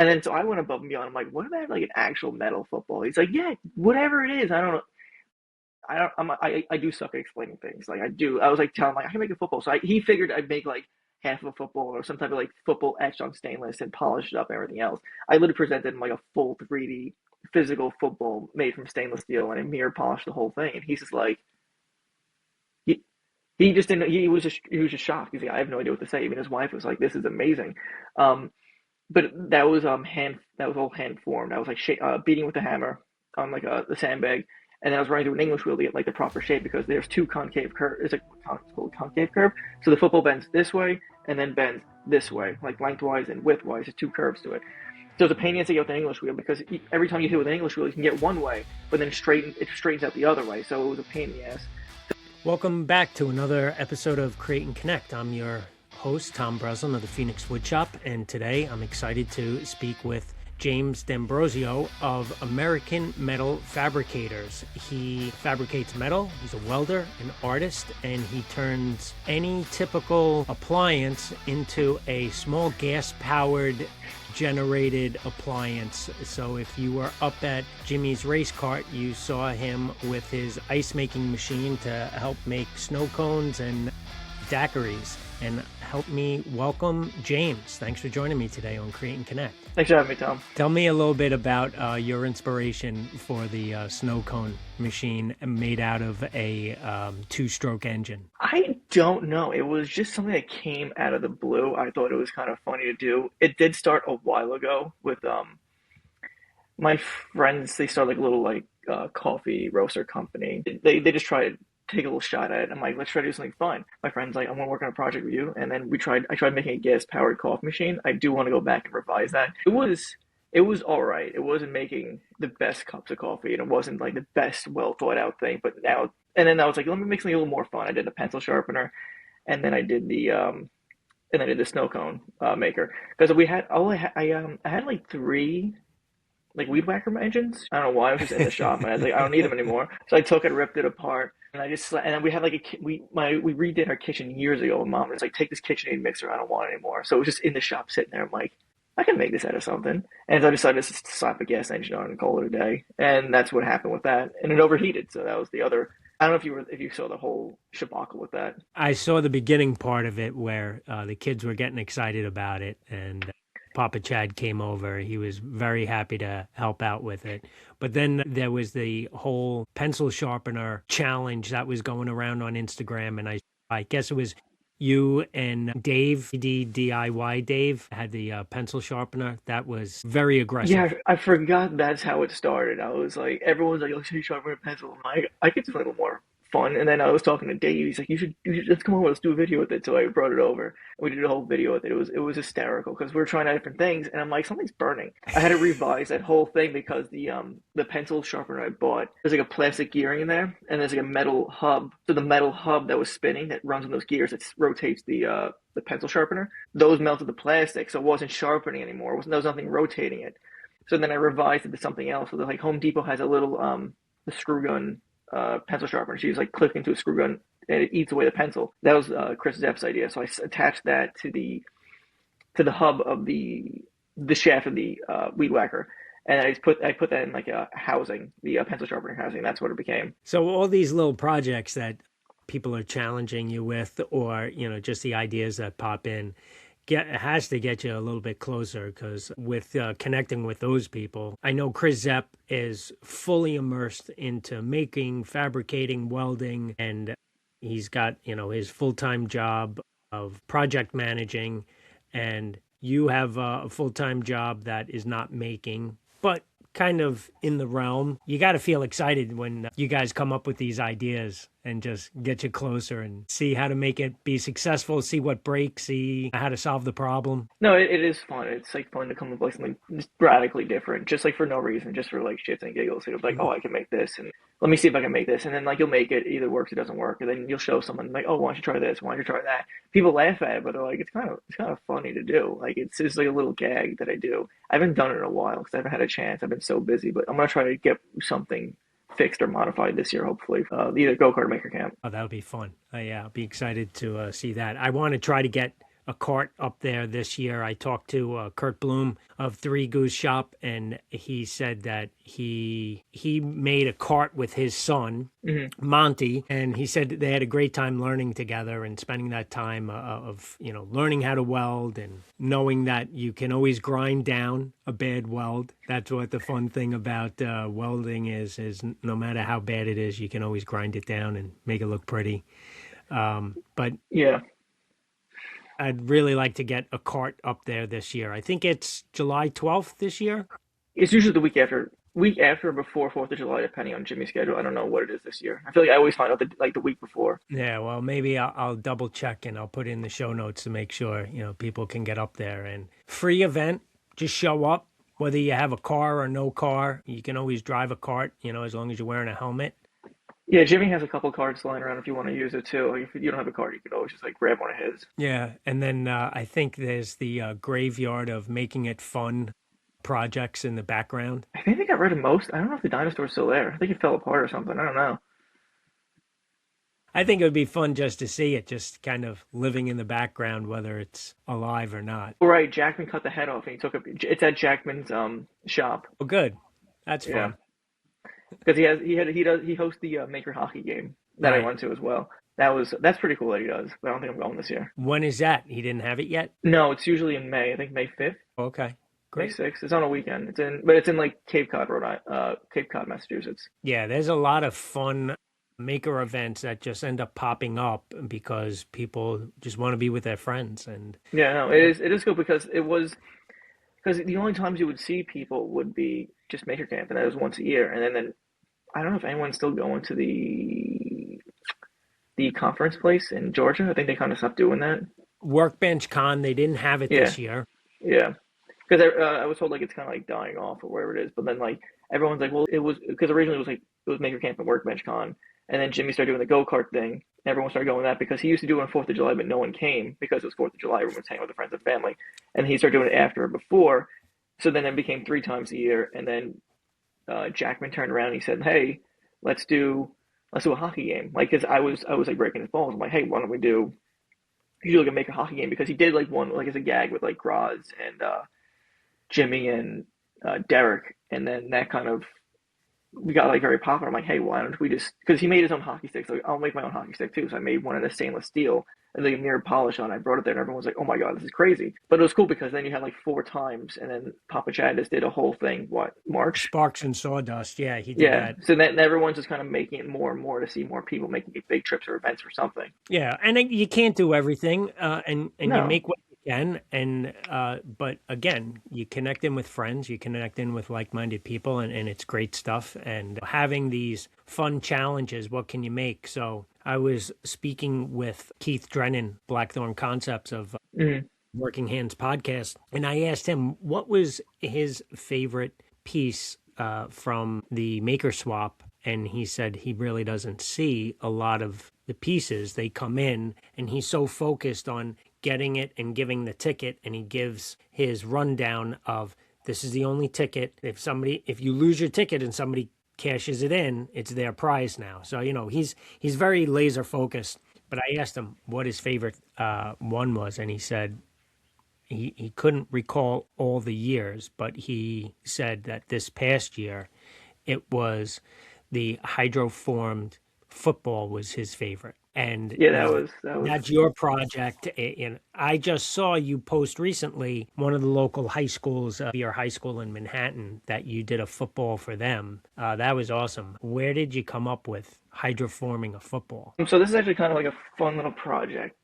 And then so I went above and beyond. I'm like, what about like an actual metal football? He's like, yeah, whatever it is. I don't know. I do suck at explaining things. Like I do. I was like telling him like I can make a football. So he figured I'd make like half of a football or some type of like football etched on stainless and polished it up and everything else. I literally presented him like a full 3D physical football made from stainless steel and I mirror polished the whole thing. And he's just like he he just didn't. He was just shocked. He's like, I have no idea what to say. Even his wife was like, this is amazing. Um, but that was that was all hand formed. I was like beating with the hammer on like the sandbag, and then I was running through an English wheel to get like the proper shape because there's two concave curve. It's like it's called concave curve. So the football bends this way and then bends this way, like lengthwise and widthwise. There's two curves to it. So it's a pain in the ass to get with an English wheel because every time you hit with an English wheel, you can get one way, but then it straightens out the other way. So it was a pain in the ass. Welcome back to another episode of Create and Connect. I'm your host, Tom Breslin of the Phoenix Woodshop, and today I'm excited to speak with James D'Ambrosio of American Metal Fabricators. He fabricates metal, he's a welder, an artist, and he turns any typical appliance into a small gas-powered generated appliance. So if you were up at Jimmy's race cart, you saw him with his ice making machine to help make snow cones and daiquiris. And help me welcome James. Thanks for joining me today on Create and Connect. Thanks for having me, Tom. Tell me a little bit about your inspiration for the snow cone machine made out of a two-stroke engine. I don't know. It was just something that came out of the blue. I thought it was kind of funny to do. It did start a while ago with my friends. They started like a little like coffee roaster company. They just tried to take a little shot at it. I'm like, let's try to do something fun. My friend's like, I want to work on a project with you. And then I tried making a gas powered coffee machine. I do want to go back and revise that. It was all right. It wasn't making the best cups of coffee and it wasn't like the best well thought out thing. But now, and then I was like, let me make something a little more fun. I did the pencil sharpener and then I did the snow cone maker because we had I had like three like weed whacker engines. I don't know why I was just in the shop and I was like I don't need them anymore. So I took it, ripped it apart, and then we had like we redid our kitchen years ago. And Mom was like, take this KitchenAid mixer. I don't want it anymore. So it was just in the shop sitting there. I'm like, I can make this out of something. And so I decided to slap a gas engine on it and call it a day. And that's what happened with that. And it overheated. So that was the other. I don't know if you saw the whole shabacle with that. I saw the beginning part of it where the kids were getting excited about it, and Papa Chad came over. He was very happy to help out with it. But then there was the whole pencil sharpener challenge that was going around on Instagram, and I guess it was you and Dave, DIY Dave, had the pencil sharpener. That was very Yeah, aggressive. I forgot that's how it started. I was like, everyone's like, let's sharpen a pencil. I'm like, I could do a little more fun. And then I was talking to Dave. He's like, you should let's come over, let's do a video with it. So I brought it over. We did a whole video with it. It was hysterical because we were trying out different things. And I'm like, something's burning. I had to revise that whole thing because the pencil sharpener I bought, there's like a plastic gearing in there, and there's like a metal hub. So the metal hub that was spinning that runs on those gears that rotates the pencil sharpener, those melted the plastic, so it wasn't sharpening anymore. There was nothing rotating it. So then I revised it to something else. So like Home Depot has a little the screw gun pencil sharpener. So you just like click into a screw gun and it eats away the pencil. That was Chris Zepp's idea. So I attached that to the hub of the shaft of the weed whacker. And I put that in like a housing, the pencil sharpener housing. That's what it became. So all these little projects that people are challenging you with, or just the ideas that pop in, has to get you a little bit closer, because with connecting with those people, I know Chris Zepp is fully immersed into making, fabricating, welding, and he's got his full-time job of project managing, and you have a full-time job that is not making, but kind of in the realm. You got to feel excited when you guys come up with these ideas and just get you closer and see how to make it be successful, see what breaks, see how to solve the problem. No, it is fun. It's like fun to come up with like something just radically different, just like for no reason, just for like shits and giggles. You'll be like, oh, I can make this, and let me see if I can make this, and then like you'll make it, either works or doesn't work, and then you'll show someone like, oh, why don't you try this? Why don't you try that? People laugh at it, but they're like, it's kind of funny to do. Like it's just like a little gag that I do. I haven't done it in a while because I haven't had a chance. I've been so busy, but I'm gonna try to get something fixed or modified this year, hopefully. Either go-kart maker camp. Oh, that'll be fun. Yeah, I'll be excited to see that. I want to try to get a cart up there this year. I talked to Kurt Bloom of Three Goose Shop, and he said that he made a cart with his son, Hmm. Monty, and he said that they had a great time learning together and spending that time of learning how to weld and knowing that you can always grind down a bad weld. That's what the fun thing about welding is no matter how bad it is, you can always grind it down and make it look pretty. But Yeah, I'd really like to get a cart up there this year. I think it's July 12th this year. it's usually the week after or before Fourth of July, depending on Jimmy's schedule. I don't know what it is this year. I feel like I always find out the week before. Yeah, well, maybe I'll double check and I'll put in the show notes to make sure, people can get up there. And free event, just show up, whether you have a car or no car. You can always drive a cart, as long as you're wearing a helmet. Yeah, Jimmy has a couple cards lying around if you want to use it too. Like, if you don't have a card, you could always just like grab one of his. Yeah, and then I think there's the graveyard of making it fun projects in the background. I think they got rid of most. I don't know if the dinosaur's still there. I think it fell apart or something. I don't know. I think it would be fun just to see it, just kind of living in the background, whether it's alive or not. Well, right, Jackman cut the head off and he took it. It's at Jackman's shop. Well, good. That's Yeah, fun. because he hosts the Maker hockey game that I Right. went to as well. That's pretty cool that he does. But I don't think I'm going this year. When is that? He didn't have it yet? No, it's usually in May. I think May 5th, Okay. May Great. 6th. It's on a weekend. It's in like Cape Cod, Cape Cod, Massachusetts. Yeah, there's a lot of fun maker events that just end up popping up because people just want to be with their friends. And Yeah, no, it is cool because the only times you would see people would be just Maker Camp, and that was once a year. And then I don't know if anyone's still going to the conference place in Georgia. I think they kind of stopped doing that. Workbench Con, they didn't have it Yeah, this year. yeah. Because I was told like it's kind of like dying off or wherever it is, but then like everyone's like, well, it was because originally it was Maker Camp and Workbench Con, and then Jimmy started doing the go kart thing. Everyone started going that because he used to do it on Fourth of July, but no one came because it was Fourth of July. Everyone was hanging with their friends and family, and he started doing it after or before. So then it became three times a year, and then Jackman turned around and he said, "Hey, let's do a hockey game." Like, cause I was like breaking his balls. I'm like, "Hey, why don't we do like a make a hockey game?" Because he did like one like as a gag with like Graz and Jimmy and Derek, and then that kind of we got like very popular. I'm like, "Hey, why don't we just?" Because he made his own hockey stick, so I'll make my own hockey stick too. So I made one in a stainless steel and like a mirror polish on. I brought it there, and everyone was like, "Oh my god, this is crazy!" But it was cool because then you had like four times, and then Papa Chad just did a whole thing. What, March? Sparks and Sawdust. Yeah, he did Yeah. that. So then everyone's just kind of making it more and more to see more people making big trips or events or something. Yeah, and you can't do everything, and you No. make what you can, and but again, you connect in with friends, you connect in with like-minded people, and it's great stuff. And having these fun challenges, what can you make? So I was speaking with Keith Drennan, Blackthorn Concepts of Mhm. Working Hands podcast, and I asked him what was his favorite piece from the Maker Swap, and he said he really doesn't see a lot of the pieces. They come in, and he's so focused on getting it and giving the ticket, and he gives his rundown of this is the only ticket. If you lose your ticket and somebody cashes it in, it's their prize now. So he's very laser focused. But I asked him what his favorite one was, and he said he couldn't recall all the years, but he said that this past year it was the hydroformed football was his favorite. And Yeah, that was. that's your project. And I just saw you post recently one of the local high schools, your high school in Manhattan, that you did a football for them. That was awesome. Where did you come up with hydroforming a football? So this is actually kind of like a fun little project.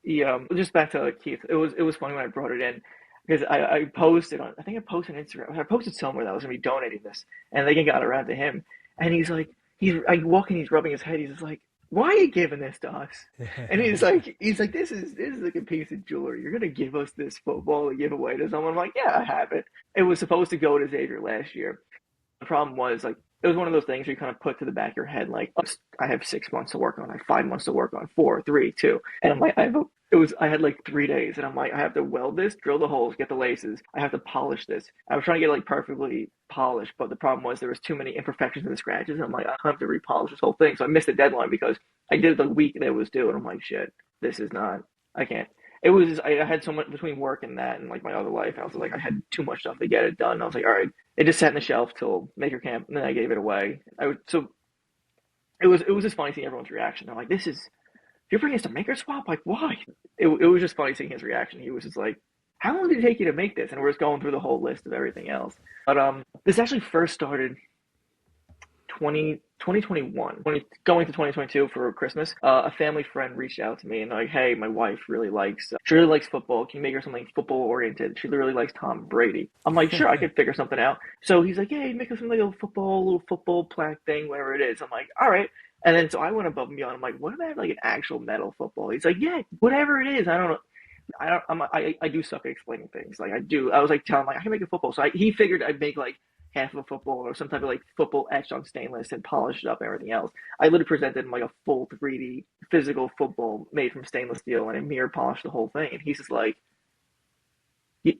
Just back to Keith. It was funny when I brought it in because I posted on I think I posted on Instagram. I posted somewhere that I was gonna be donating this, and they got it around to him. And he's like, I walk in, he's rubbing his head. He's just like, "Why are you giving this to us?" And he's like, this is like a piece of jewelry. You're gonna give us this football to give away to someone? I'm like, yeah, I have it. It was supposed to go to Xavier last year. The problem was like it was one of those things where you kind of put to the back of your head like, "Oh, I have 6 months to work on, I have 5 months to work on, four, three, two," and I'm like, I had like 3 days, and I'm like, I have to weld this, drill the holes, get the laces, I have to polish this. I was trying to get it like perfectly polished, but the problem was there was too many imperfections and scratches. And I'm like, I have to repolish this whole thing, so I missed the deadline because I did it the week that it was due, and I'm like, shit, this is not, I can't. it was I had so much between work and that and like my other life. I was like I had too much stuff to get it done. I was like, all right, it just sat on the shelf till Maker Camp, and then I gave it away. So it was just funny seeing everyone's reaction. I'm like, this is you're bringing us to Maker Swap? Like, why? It was just funny seeing his reaction. He was just like, how long did it take you to make this? And we're just going through the whole list of everything else. But this actually first started 2021, going to 2022 for Christmas. A family friend reached out to me and like, hey, my wife she really likes football. Can you make her something football oriented? She really likes Tom Brady. I'm like, sure, I could figure something out. So he's like, yeah, make her something like a little football plaque thing, whatever it is. I'm like, all right. And then so I went above and beyond. I'm like, what about like an actual metal football? He's like, yeah, whatever it is. I don't know. I do suck at explaining things. Like I do. I was like telling him like I can make a football. So he figured I'd make like half of a football or some type of like football etched on stainless and polished up and everything else. I literally presented him like a full 3D physical football made from stainless steel and a mirror polished the whole thing. And he's just like he,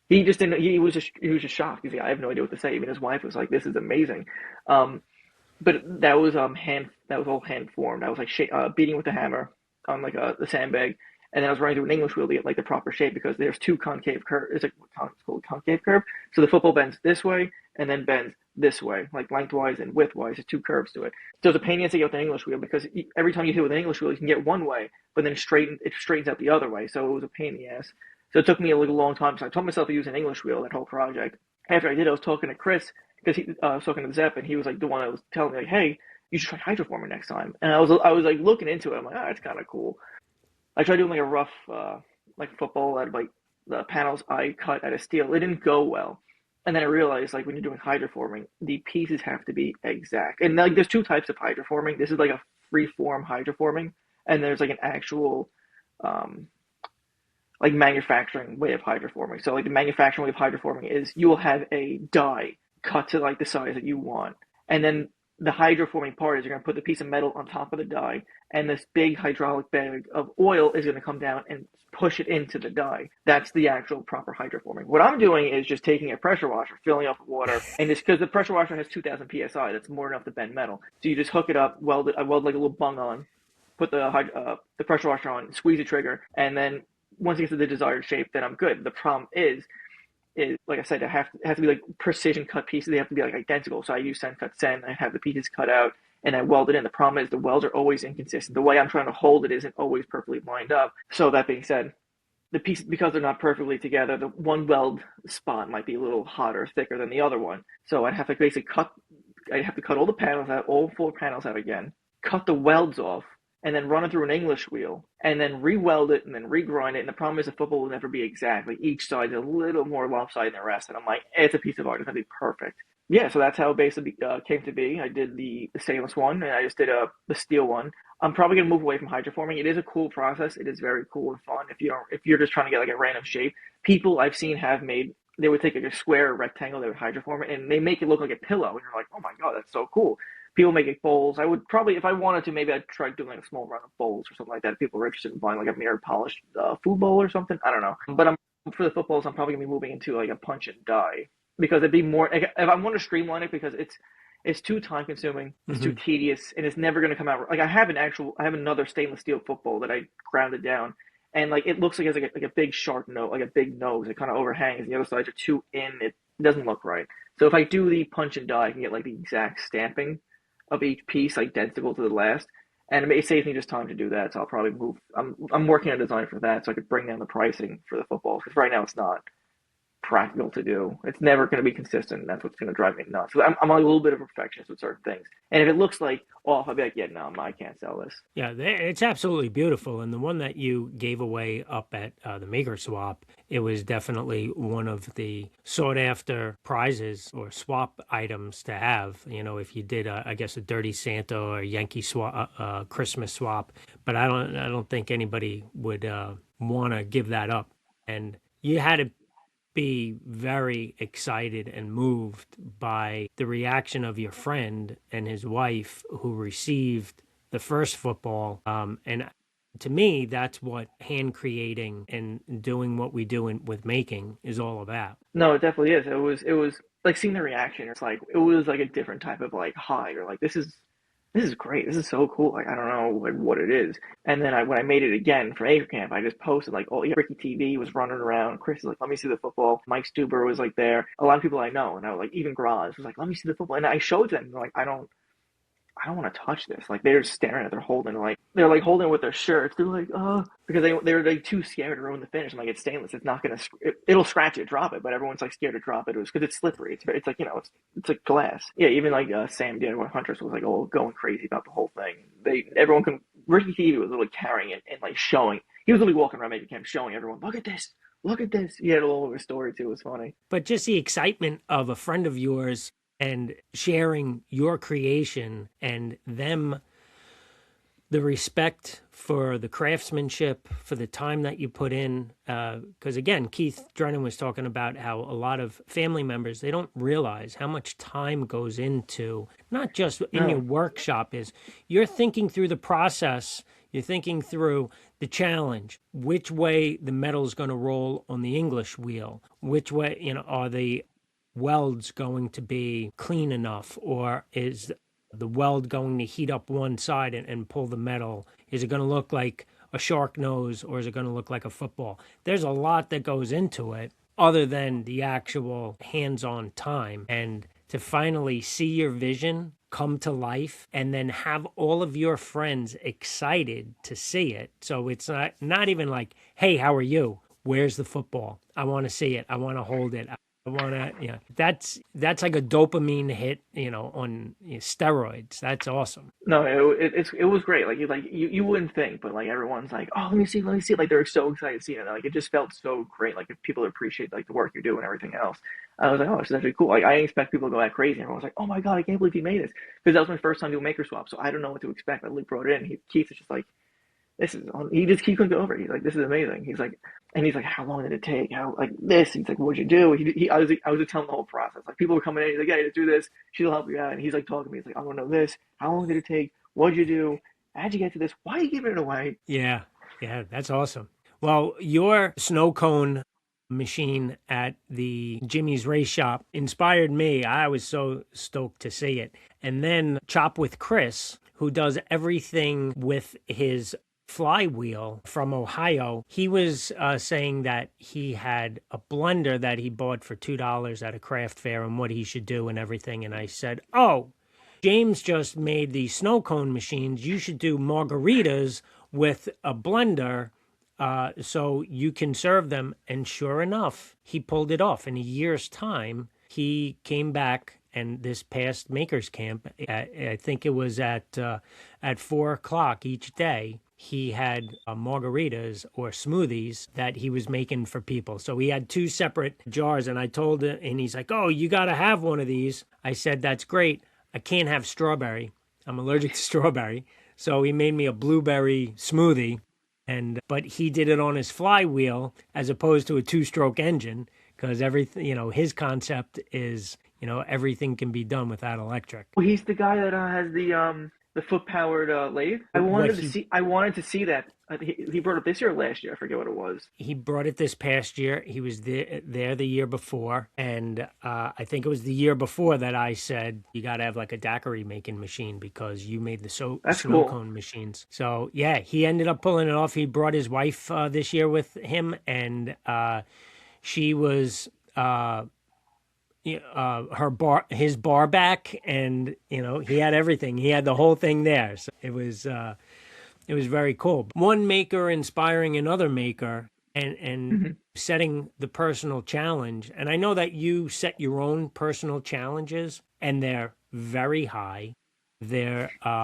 he just didn't he was just shocked. He's like, I have no idea what to say. Even his wife was like, this is amazing. Um, but that was all hand formed. I was like beating with the hammer on like the sandbag, and then I was running through an English wheel to get like the proper shape because there's two concave curve. It's called concave curve. So the football bends this way and then bends this way, like lengthwise and widthwise. There's two curves to it. So it's a pain in the ass to get with an English wheel because every time you hit with an English wheel, you can get one way, but then it straightens out the other way. So it was a pain in the ass. So it took me a little long time. So I told myself to use an English wheel that whole project. After I did, I was talking to Chris because I was talking to Zepp, and he was like the one that was telling me like, "Hey, you should try hydroforming next time." And I was like looking into it. I'm like, "Oh, that's kind of cool." I tried doing like a rough like football out of like the panels I cut out of steel. It didn't go well, and then I realized like when you're doing hydroforming, the pieces have to be exact. And like there's two types of hydroforming. This is like a free form hydroforming, and there's like an actual um, like manufacturing way of hydroforming. So like the manufacturing way of hydroforming is you will have a die cut to like the size that you want, and then the hydroforming part is you're going to put the piece of metal on top of the die, and this big hydraulic bag of oil is going to come down and push it into the die. That's the actual proper hydroforming. What I'm doing is just taking a pressure washer, filling up with water, and just because the pressure washer has 2,000 psi, that's more than enough to bend metal. So you just hook it up, weld it. I weld like a little bung on, put the pressure washer on, squeeze the trigger, and then once it gets to the desired shape, then I'm good. The problem is like I said, it has to be like precision cut pieces. They have to be like identical. So I use Sen cut Sen. I have the pieces cut out and I weld it in. The problem is the welds are always inconsistent. The way I'm trying to hold it isn't always perfectly lined up. So that being said, the piece because they're not perfectly together, the one weld spot might be a little hotter, thicker than the other one. So I'd have to basically cut all the panels out, all four panels out again, cut the welds off, and then run it through an English wheel, and then re-weld it, and then regrind it. And the problem is the football will never be exact. Like each side is a little more lopsided than the rest. And I'm like, it's a piece of art. It's gonna be perfect. Yeah, so that's how it basically came to be. I did the stainless one, and I just did the steel one. I'm probably gonna move away from hydroforming. It is a cool process. It is very cool and fun. If you're just trying to get like a random shape, people I've seen have made they would take like a square or rectangle, they would hydroform it, and they make it look like a pillow. And you're like, oh my god, that's so cool. People make it bowls. I would probably, if I wanted to, maybe I'd try doing like a small run of bowls or something like that. If people are interested in buying like a mirror polished food bowl or something, I don't know. But for the footballs, I'm probably gonna be moving into like a punch and die because it'd be more. If I want to streamline it because it's too time consuming, it's too tedious, and it's never gonna come out. Like I have another stainless steel football that I grounded down, and like it looks like it's like a big sharp nose, like a big nose. It kind of overhangs, and the other sides are too in. It doesn't look right. So if I do the punch and die, I can get like the exact stamping of each piece identical to the last. And it saves me just time to do that, so I'll probably move. I'm working on a design for that, so I could bring down the pricing for the football because right now it's not practical to do. It's never going to be consistent. And that's what's going to drive me nuts. So I'm a little bit of a perfectionist with certain things, and if it looks like off, I'll be like, yeah, no, I can't sell this. Yeah, it's absolutely beautiful. And the one that you gave away up at the Maker Swap, it was definitely one of the sought after prizes or swap items to have. You know, if you did, I guess, a Dirty Santa or a Yankee swap, Christmas swap, but I don't think anybody would want to give that up. And you had to be very excited and moved by the reaction of your friend and his wife who received the first football. And to me, that's what hand creating and doing what we do with making is all about. No, it definitely is. It was like seeing the reaction. It's like it was like a different type of like high or like this is this is great. This is so cool. Like, I don't know like what it is. And then when I made it again for Acre Camp, I just posted like, oh yeah, Ricky TV was running around. Chris is like, let me see the football. Mike Stuber was like there. A lot of people I know, and I was like, even Graz was like, let me see the football. And I showed them, they're like, I don't want to touch this. Like they're just staring at, they're holding like they're like holding it with their shirts. They're like, oh, because they're like too scared to ruin the finish. I'm like, it's stainless. It's not gonna. It'll scratch it, drop it. But everyone's like scared to drop it. It was because it's slippery. It's like it's like glass. Yeah, even like Sam did when Huntress was like all going crazy about the whole thing. Everyone can. Ricky Stevie was literally carrying it and like showing. He was literally walking around making camp, showing everyone, look at this. Look at this. He had it all over his story too. It was funny. But just the excitement of a friend of yours and sharing your creation and them the respect for the craftsmanship, for the time that you put in. Because again, Keith Drennan was talking about how a lot of family members, they don't realize how much time goes into not just in your No, workshop is you're thinking through the process, you're thinking through the challenge, which way the metal is going to roll on the English wheel, which way, are the welds going to be clean enough, or is the weld going to heat up one side and pull the metal? Is it going to look like a shark nose, or is it going to look like a football? There's a lot that goes into it other than the actual hands-on time. And to finally see your vision come to life and then have all of your friends excited to see it. So it's not even like, hey, how are you? Where's the football? I want to see it. I want to hold it. I want to, that's like a dopamine hit, on steroids. That's awesome. no, it was great. You wouldn't think, but like everyone's like, oh, let me see. Like they're so excited to see it. Like it just felt so great. Like if people appreciate like the work you do and everything else, I was like, oh, this is actually cool. Like I didn't expect people to go that crazy. Everyone was like, oh my god, I can't believe he made this because that was my first time doing Maker Swap, so I don't know what to expect. But Luke brought it in. Keith is just like, this is he just keeps going over. He's like, this is amazing. He's like, how long did it take? How like this? He's like, what'd you do? I was just telling the whole process. Like people were coming in. He's like, yeah, let's do this. She'll help you out. And he's like talking to me. He's like, I want to know this. How long did it take? What'd you do? How'd you get to this? Why are you giving it away? Yeah. Yeah. That's awesome. Well, your snow cone machine at the Jimmy's Race Shop inspired me. I was so stoked to see it. And then Chop with Chris, who does everything with his flywheel from Ohio, he was saying that he had a blender that he bought for $2 at a craft fair and what he should do and everything. And I said, oh, James just made the snow cone machines. You should do margaritas with a blender so you can serve them. And sure enough, he pulled it off. In a year's time, he came back, and this past Makers Camp, I think it was at 4 o'clock each day, he had margaritas or smoothies that he was making for people. So he had two separate jars, and I told him, and he's like, oh, you got to have one of these. I said, that's great. I can't have strawberry. I'm allergic to strawberry. So he made me a blueberry smoothie, but he did it on his flywheel as opposed to a two-stroke engine because everything, his concept is, everything can be done without electric. Well, he's the guy that has the foot powered lathe. What he I wanted to see that. He brought it this year or last year. I forget what it was. He brought it this past year. He was there the year before. And I think it was the year before that I said, you got to have like a daiquiri making machine because you made the That's snow cool. cone machines. So, yeah, he ended up pulling it off. He brought his wife this year with him, and she was his bar back, and he had everything. He had the whole thing there. So it was very cool. One maker inspiring another maker, and Hmm. setting the personal challenge. And I know that you set your own personal challenges, and they're very high. They are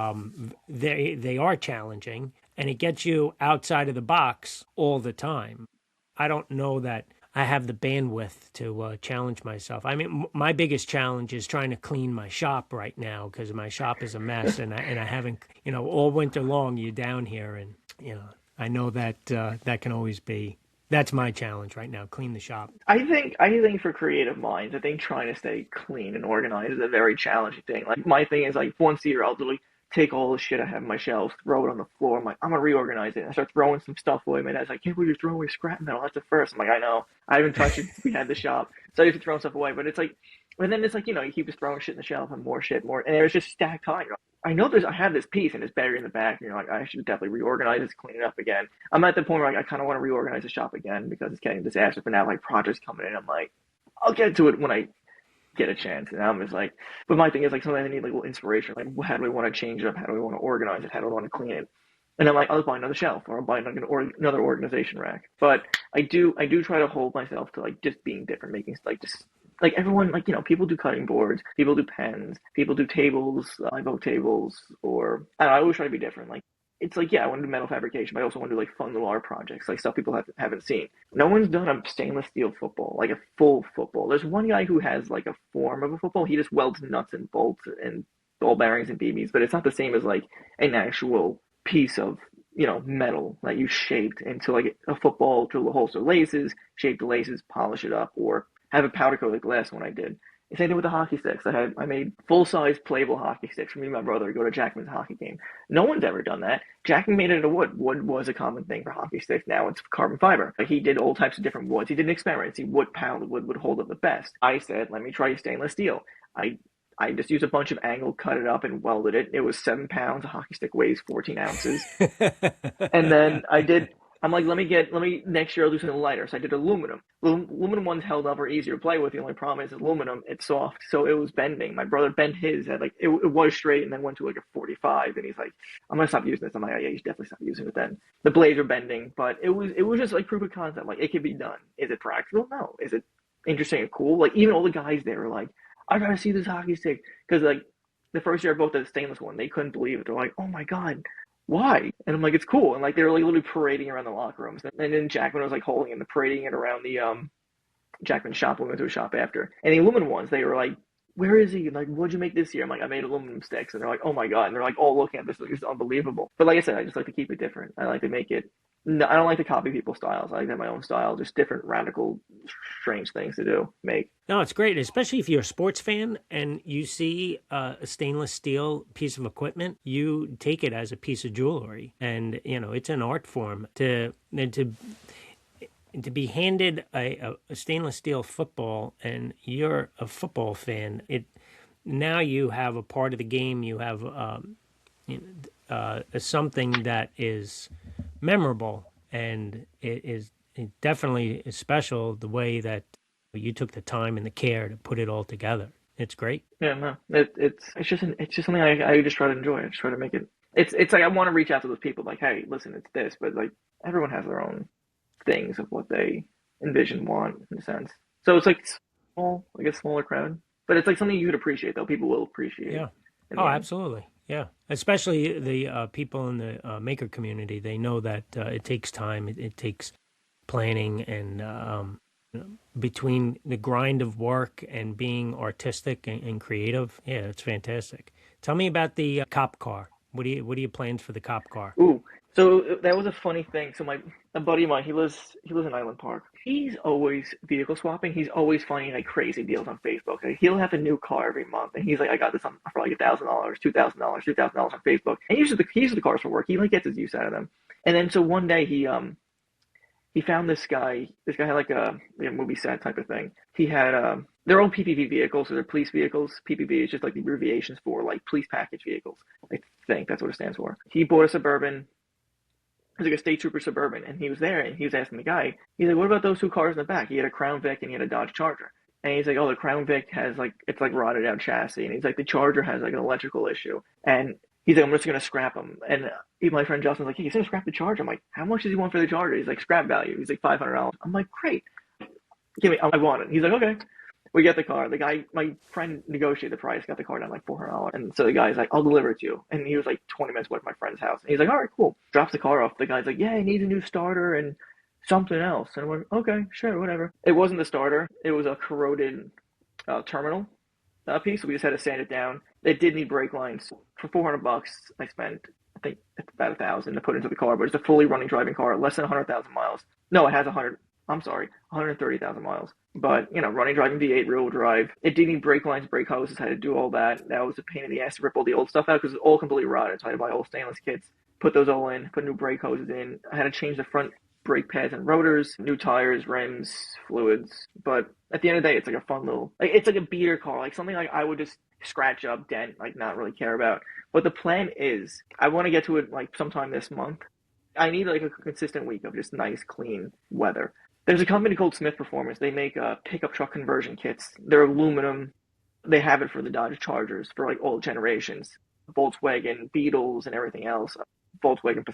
challenging, and it gets you outside of the box all the time. I don't know that I have the bandwidth to challenge myself. I mean, my biggest challenge is trying to clean my shop right now because my shop is a mess, and I haven't, all winter long you're down here, and I know that that can always be. That's my challenge right now: clean the shop. I think for creative minds, I think trying to stay clean and organized is a very challenging thing. Like my thing is like once a year I'll literally take all the shit I have on my shelves, throw it on the floor. I'm like, I'm gonna reorganize it. And I start throwing some stuff away. My dad's like, can't believe you're throwing away scrap metal. That's the first. I'm like, I know. I haven't touched it since we had the shop. So I used to throw stuff away. But it's like and then it's like, you keep just throwing shit in the shelf and more shit, more and it was just stacked high. I know I have this piece and it's buried in the back, and you're like, I should definitely reorganize this, clean it up again. I'm at the point where like, I kind of want to reorganize the shop again because it's getting a disaster. But now like projects coming in, I'm like, I'll get to it when I get a chance. And I'm just like, but my thing is like sometimes I need like a little inspiration. Like, how do I want to change it up? How do I want to organize it? How do I want to clean it? And I'm like, I'll buy another shelf or I'll buy another organization rack. But I do try to hold myself to like just being different, making like just like everyone, like, people do cutting boards, people do pens, people do tables, live oak tables, or I don't know, I always try to be different. Like, it's like, yeah, I want to do metal fabrication, but I also want to do like fun little art projects, like stuff people haven't seen. No one's done a stainless steel football, like a full football. There's one guy who has like a form of a football. He just welds nuts and bolts and ball bearings and BBs, but it's not the same as like an actual piece of metal that you shaped into like a football, drill the holes to laces, shape the laces, polish it up, or have a powder coated glass when I did. The same thing with the hockey sticks. I made full size playable hockey sticks for me and my brother to go to Jackman's hockey game. No one's ever done that. Jackman made it out of wood. Wood was a common thing for hockey sticks. Now it's carbon fiber. He did all types of different woods. He did experiments. See what pound wood would hold up the best. I said, let me try stainless steel. I just used a bunch of angle, cut it up, and welded it. It was 7 pounds. A hockey stick weighs 14 ounces. And then I'm like, next year I'll do something lighter. So I did aluminum. Aluminum ones held up, are easier to play with. The only problem is aluminum, it's soft. So it was bending. My brother bent his at it was straight and then went to like a 45. And he's like, I'm going to stop using this. I'm like, oh, yeah, you should definitely stop using it then. The blades are bending, but it was just like proof of concept. Like, it could be done. Is it practical? No. Is it interesting and cool? Like, even all the guys there were like, I gotta see this hockey stick. Because like the first year I bought the stainless one, they couldn't believe it. They're like, oh my God, why? And I'm like, it's cool. And like they were like literally parading around the locker rooms. And then Jackman was like holding it and parading it around the Jackman shop. We went to a shop after. And the aluminum ones, they were like, where is he? Like, what'd you make this year? I'm like, I made aluminum sticks. And they're like, oh my God. And they're like all looking at this, like, it's unbelievable. But like I said, I just like to keep it different. I like to make it. No, I don't like to copy people's styles. I like to have my own style, just different, radical, strange things to make. No, it's great, especially if you're a sports fan and you see a stainless steel piece of equipment, you take it as a piece of jewelry, and it's an art form to be handed a stainless steel football, and you're a football fan. Now you have a part of the game. You have something that is memorable, and it definitely is special the way that you took the time and the care to put it all together. It's great. Yeah, no, it's just something I just try to enjoy. I just try to make it. It's like I want to reach out to those people, like, hey, listen, it's this, but like everyone has their own things of what they envision, want, in a sense. So it's like small, like a smaller crowd, but it's like something you could appreciate, though. People will appreciate. Yeah. Oh, absolutely. Yeah. Especially the people in the maker community. They know that it takes time. It takes planning and between the grind of work and being artistic and creative. Yeah, it's fantastic. Tell me about the cop car. What are your plans for the cop car? Ooh, so that was a funny thing. So a buddy of mine, he lives in Island Park. He's always vehicle swapping. He's always finding like crazy deals on Facebook. Like, he'll have a new car every month, and he's like, I got this for like $1,000, $2,000 on Facebook. And he uses the cars for work. He like gets his use out of them. And then so one day he found this guy. This guy had like a movie set type of thing. He had they're all PPV vehicles, so they're police vehicles. PPV is just like the abbreviations for like police package vehicles. I think that's what it stands for. He bought a Suburban. It was like a state trooper Suburban, and he was there, and he was asking the guy. He's like, "What about those two cars in the back?" He had a Crown Vic and he had a Dodge Charger. And he's like, "Oh, the Crown Vic has like it's like rotted out chassis," and he's like, "The Charger has like an electrical issue." And he's like, "I'm just gonna scrap them." And my friend Justin's like, "Hey, he's gonna scrap the Charger." I'm like, "How much does he want for the Charger?" He's like, "Scrap value." He's like, $500. I'm like, "Great, give me. I want it." He's like, "Okay." We get the car. The guy, my friend, negotiated the price, got the car down like $400. And so the guy's like, I'll deliver it to you. And he was like 20 minutes away from my friend's house. And he's like, all right, cool. Drops the car off. The guy's like, yeah, he needs a new starter and something else. And we're okay, sure, whatever. It wasn't the starter. It was a corroded terminal piece. So we just had to sand it down. It did need brake lines. For $400, I spent, I think it's about 1,000 to put into the car. But it's a fully running driving car, less than 100,000 miles. No, it has 130,000 miles. But, running, driving V8, rear-wheel drive. It did need brake lines, brake hoses, had to do all that. That was a pain in the ass to rip all the old stuff out because it's all completely rotted. So I had to buy all stainless kits, put those all in, put new brake hoses in. I had to change the front brake pads and rotors, new tires, rims, fluids. But at the end of the day, it's like a fun little, like it's like a beater car, like something like I would just scratch up, dent, like not really care about. But the plan is, I want to get to it like sometime this month. I need like a consistent week of just nice, clean weather. There's a company called Smith Performance. They make pickup truck conversion kits. They're aluminum. They have it for the Dodge Chargers for like all generations, Volkswagen Beetles and everything else. Volkswagen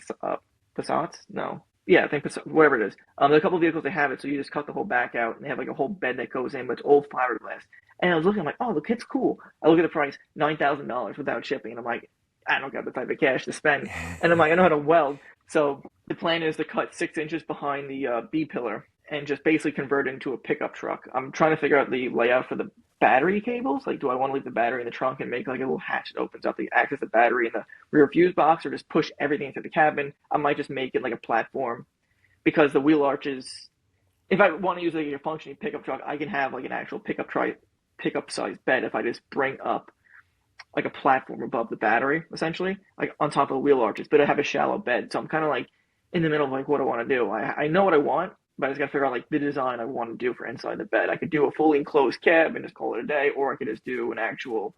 Passats? No. Yeah, I think whatever it is. There are a couple of vehicles that have it, so you just cut the whole back out, and they have like a whole bed that goes in, but it's all fiberglass. And I was looking, I'm like, oh, the kit's cool. I look at the price, $9,000 without shipping, and I'm like, I don't got the type of cash to spend. And I'm like, I know how to weld. So the plan is to cut 6 inches behind the B pillar and just basically convert it into a pickup truck. I'm trying to figure out the layout for the battery cables. Like, do I want to leave the battery in the trunk and make like a little hatch that opens up to access the battery in the rear fuse box, or just push everything into the cabin? I might just make it like a platform because the wheel arches. If I want to use like a functioning pickup truck, I can have like an actual pickup size bed if I just bring up like a platform above the battery, essentially, like on top of the wheel arches. But I have a shallow bed, so I'm kind of like in the middle of like what I want to do. I know what I want, but I just got to figure out like the design I want to do for inside the bed. I could do a fully enclosed cab and just call it a day, or I could just do an actual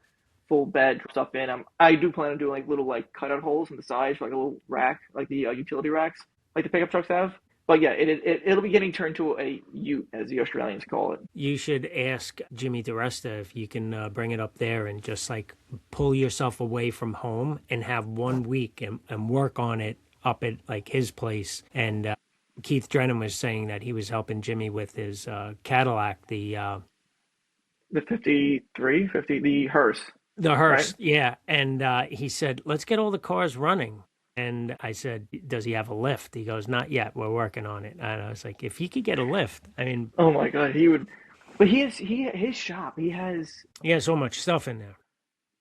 full bed stuff in. I do plan on doing like little like cutout holes in the sides for like a little rack, like the utility racks, like the pickup trucks have. But yeah, it'll be getting turned to a ute, as the Australians call it. You should ask Jimmy DiResta if you can bring it up there and just like pull yourself away from home and have 1 week and work on it up at like his place. And Keith Drennan was saying that he was helping Jimmy with his Cadillac, The 53, 50, the hearse, the right? hearse. Yeah. And he said, let's get all the cars running. And I said, does he have a lift? He goes, not yet. We're working on it. And I was like, if he could get a lift, I mean, Oh my God, he would. But his shop. he has so much stuff in there.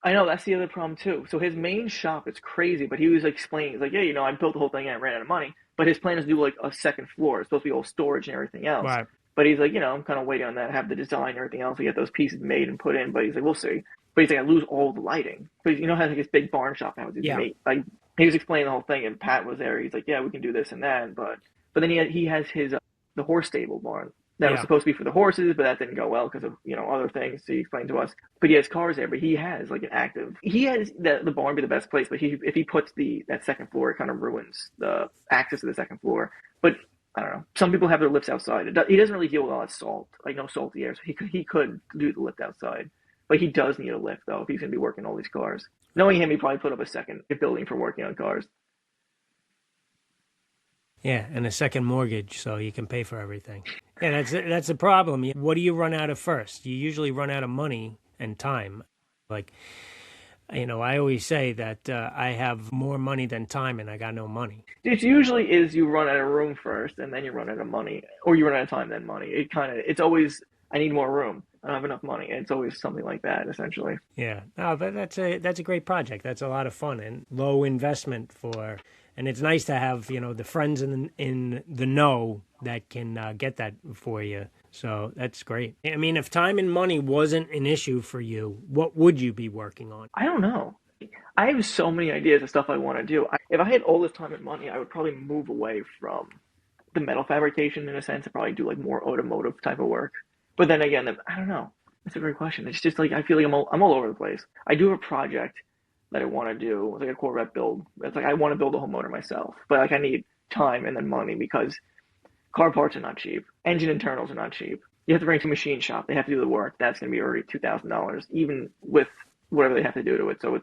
I know that's the other problem too. So his main shop is crazy, but he was like explaining, he's like, yeah, I built the whole thing and I ran out of money. But his plan is to do like a second floor. It's supposed to be all storage and everything else. Right. But he's like, I'm kind of waiting on that, have the design and everything else to get those pieces made and put in. But he's like, we'll see. But he's like, I lose all the lighting. But has like his big barn shop now. Yeah. Like he was explaining the whole thing, and Pat was there. He's like, yeah, we can do this and that. But then he has his the horse stable barn that was supposed to be for the horses, but that didn't go well because of other things. So he explained to us. But he has cars there, but he has like an active. He has the barn be the best place, but if he puts that second floor, it kind of ruins the access to the second floor. But I don't know. Some people have their lifts outside. He doesn't really deal with all that salt, like no salty air. So he could do the lift outside, but he does need a lift though if he's going to be working all these cars. Knowing him, he probably put up a second building for working on cars. Yeah, and a second mortgage so you can pay for everything. Yeah, that's a problem. What do you run out of first? You usually run out of money and time. Like, I always say that I have more money than time and I got no money. It usually is you run out of room first and then you run out of money, or you run out of time then money. It's always, I need more room. I don't have enough money. It's always something like that, essentially. Yeah, no, but that's a great project. That's a lot of fun and low investment and it's nice to have the friends in the know that can get that for you. So that's great. I mean, if time and money wasn't an issue for you, what would you be working on? I don't know. I have so many ideas of stuff I want to do. If I had all this time and money, I would probably move away from the metal fabrication in a sense and probably do like more automotive type of work. But then again, I don't know. That's a great question. It's just like I feel like I'm all over the place. I do have a project that I want to do, like a Corvette build. It's like I want to build a whole motor myself, but like I need time and then money because car parts are not cheap. Engine internals are not cheap. You have to bring it to a machine shop. They have to do the work. That's going to be already $2,000, even with whatever they have to do to it. So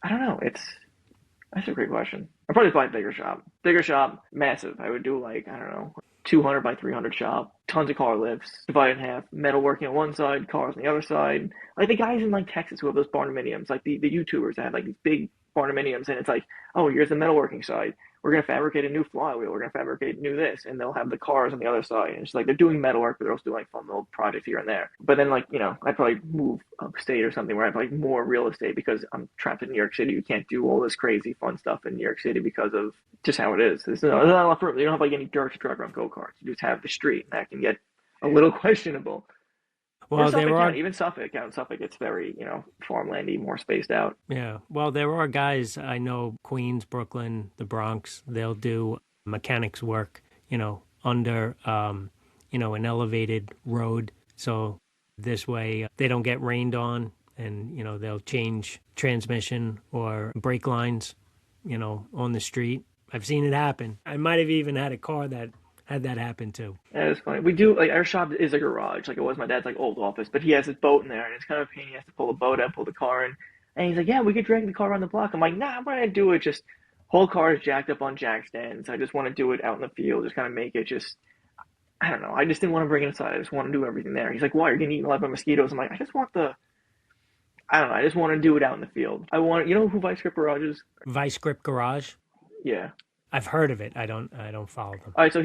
I don't know. That's a great question. I'd probably buy a bigger shop. Bigger shop, massive. I would do like, I don't know, 200 by 300 shop, tons of car lifts, divided in half, metalworking on one side, cars on the other side. Like the guys in like Texas who have those barnuminiums, like the YouTubers that have like these big barnuminiums, and it's like, oh, here's the metalworking side. We're going to fabricate a new flywheel. We're going to fabricate new this, and they'll have the cars on the other side. And it's like they're doing metalwork, but they're also doing like fun little projects here and there. But then like, I'd probably move upstate or something where I have like more real estate because I'm trapped in New York City. You can't do all this crazy fun stuff in New York City because of just how it is. There's not enough room. You don't have like any dirt to drive around go-karts. You just have the street, and that can get a little questionable. Well, there are even Suffolk. Out in Suffolk, it's very farmlandy, more spaced out. Yeah. Well, there are guys I know, Queens, Brooklyn, the Bronx. They'll do mechanics work, under, an elevated road. So this way they don't get rained on and, they'll change transmission or brake lines, on the street. I've seen it happen. I might have even had a car that had that happen too. Yeah, it's funny. We do like our shop is a garage, like it was my dad's like old office, but he has his boat in there, and it's kind of a pain. He has to pull the boat out, pull the car in, and he's like, "Yeah, we could drag the car around the block." I'm like, "Nah, I'm gonna do it. Just whole car is jacked up on jack stands. I just want to do it out in the field, just kind of make it just. I don't know. I just didn't want to bring it inside. I just want to do everything there." He's like, "Why? You're getting eaten alive by mosquitoes." I'm like, "I just want the. I don't know. I just want to do it out in the field. I want. You know who Vice Grip Garage is? Vice Grip Garage. Yeah. I've heard of it. I don't follow them. All right. So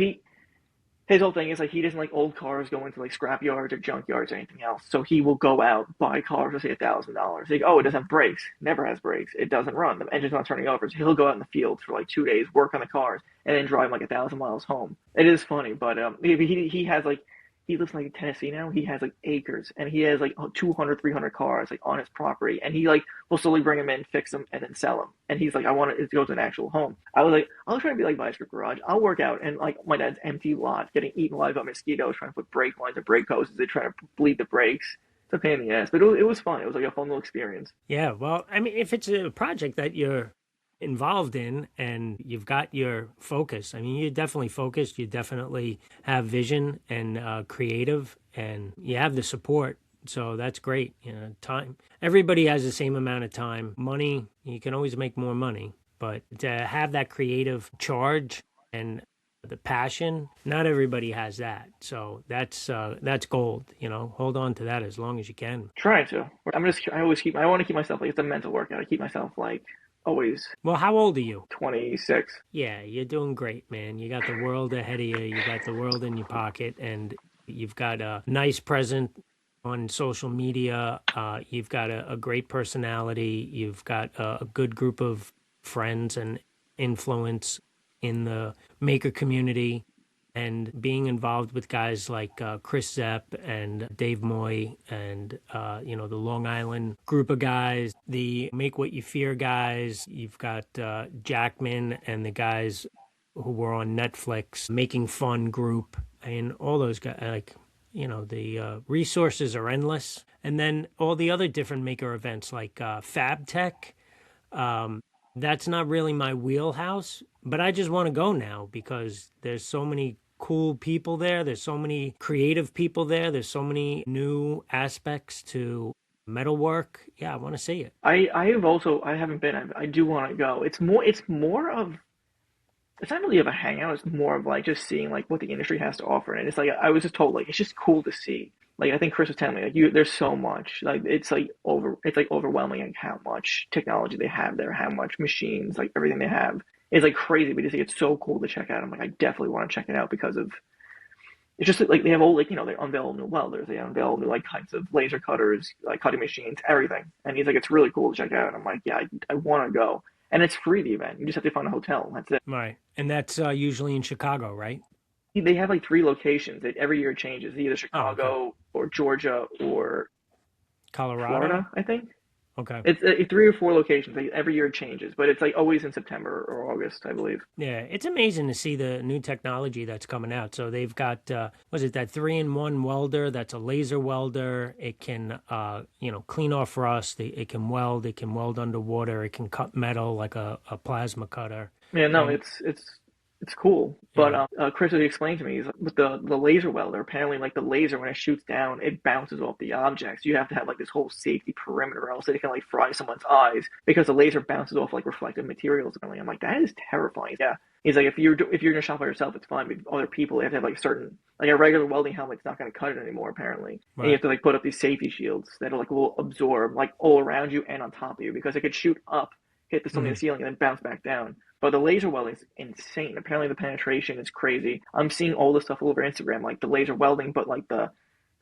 his whole thing is like he doesn't like old cars going to like scrap yards or junk yards or anything else. So he will go out, buy cars for say $1,000. Like, oh, it doesn't have brakes. Never has brakes. It doesn't run. The engine's not turning over. So he'll go out in the field for like 2 days, work on the cars, and then drive like 1,000 miles home. It is funny, but he has like he lives in like Tennessee now. He has like acres, and he has like 200, 300 cars like on his property, and he like will slowly bring them in, fix them, and then sell them. And he's like, I want it to go to an actual home. I was like, I'll try to be like Vice Grip Garage. I'll work out and like my dad's empty lot, getting eaten alive by mosquitoes, trying to put brake lines and brake hoses. They're trying to bleed the brakes. It's a pain in the ass, but it was fun. It was like a fun little experience. Yeah, well, I mean, if it's a project that you're involved in and you've got your focus, I mean, you're definitely focused. You definitely have vision and creative, and you have the support. So that's great. Time. Everybody has the same amount of time. Money, you can always make more money, but to have that creative charge and the passion, not everybody has that. So that's gold. Hold on to that as long as you can. Trying to. I want to keep myself like it's a mental workout. I keep myself like always Well, how old are you? 26. Yeah, you're doing great, man. You got the world ahead of you. You got the world in your pocket, and you've got a nice presence on social media. You've got a great personality. You've got a good group of friends and influence in the maker community. And being involved with guys like Chris Zepp and Dave Moy and, the Long Island group of guys, the Make What You Fear guys. You've got Jackman and the guys who were on Netflix, Making Fun group, and all those guys. Like, the resources are endless. And then all the other different maker events like Fab Tech. That's not really my wheelhouse, but I just want to go now because there's so many cool people there. There's so many creative people there. There's so many new aspects to metalwork. Yeah, I want to see it. I haven't been. I do want to go. It's more of it's not really of a hangout. It's more of like just seeing like what the industry has to offer, and it's like I was just told like it's just cool to see. Like I think Chris was telling me, like there's so much. Like it's like overwhelming like how much technology they have there, how much machines, like everything they have. It's like crazy, but it's so cool to check out. I'm like, I definitely want to check it out because of it's just like they have all like they unveil new welders, they unveil new like kinds of laser cutters, like cutting machines, everything. And he's like, it's really cool to check out. And I'm like, yeah, I want to go. And it's free the event. You just have to find a hotel. That's it. Right. And that's usually in Chicago, right? They have like three locations. Every year it changes, either Oh, okay. Chicago or Georgia or Colorado? Florida, I think. Okay. It's three or four locations. Like, every year it changes, but it's like always in September or August, I believe. Yeah, it's amazing to see the new technology that's coming out. So they've got, was it that 3-in-1 welder? That's a laser welder. It can, clean off rust. It can weld. It can weld underwater. It can cut metal like a plasma cutter. Yeah, no, And it's cool. But yeah, Chris had explained to me is with the laser welder, apparently like the laser when it shoots down, it bounces off the objects. You have to have like this whole safety perimeter, or else it can like fry someone's eyes because the laser bounces off like reflective materials. I'm like, that is terrifying. Yeah. He's like, if you're gonna shop by yourself, it's fine. But other people, they have to have like certain like a regular welding helmet's not gonna cut it anymore apparently, and you right. have to like put up these safety shields that will absorb like all around you and on top of you because it could shoot up, hit something in Hmm. the ceiling, and then bounce back down. But the laser welding is insane. Apparently, the penetration is crazy. I'm seeing all this stuff all over Instagram, like the laser welding, but like the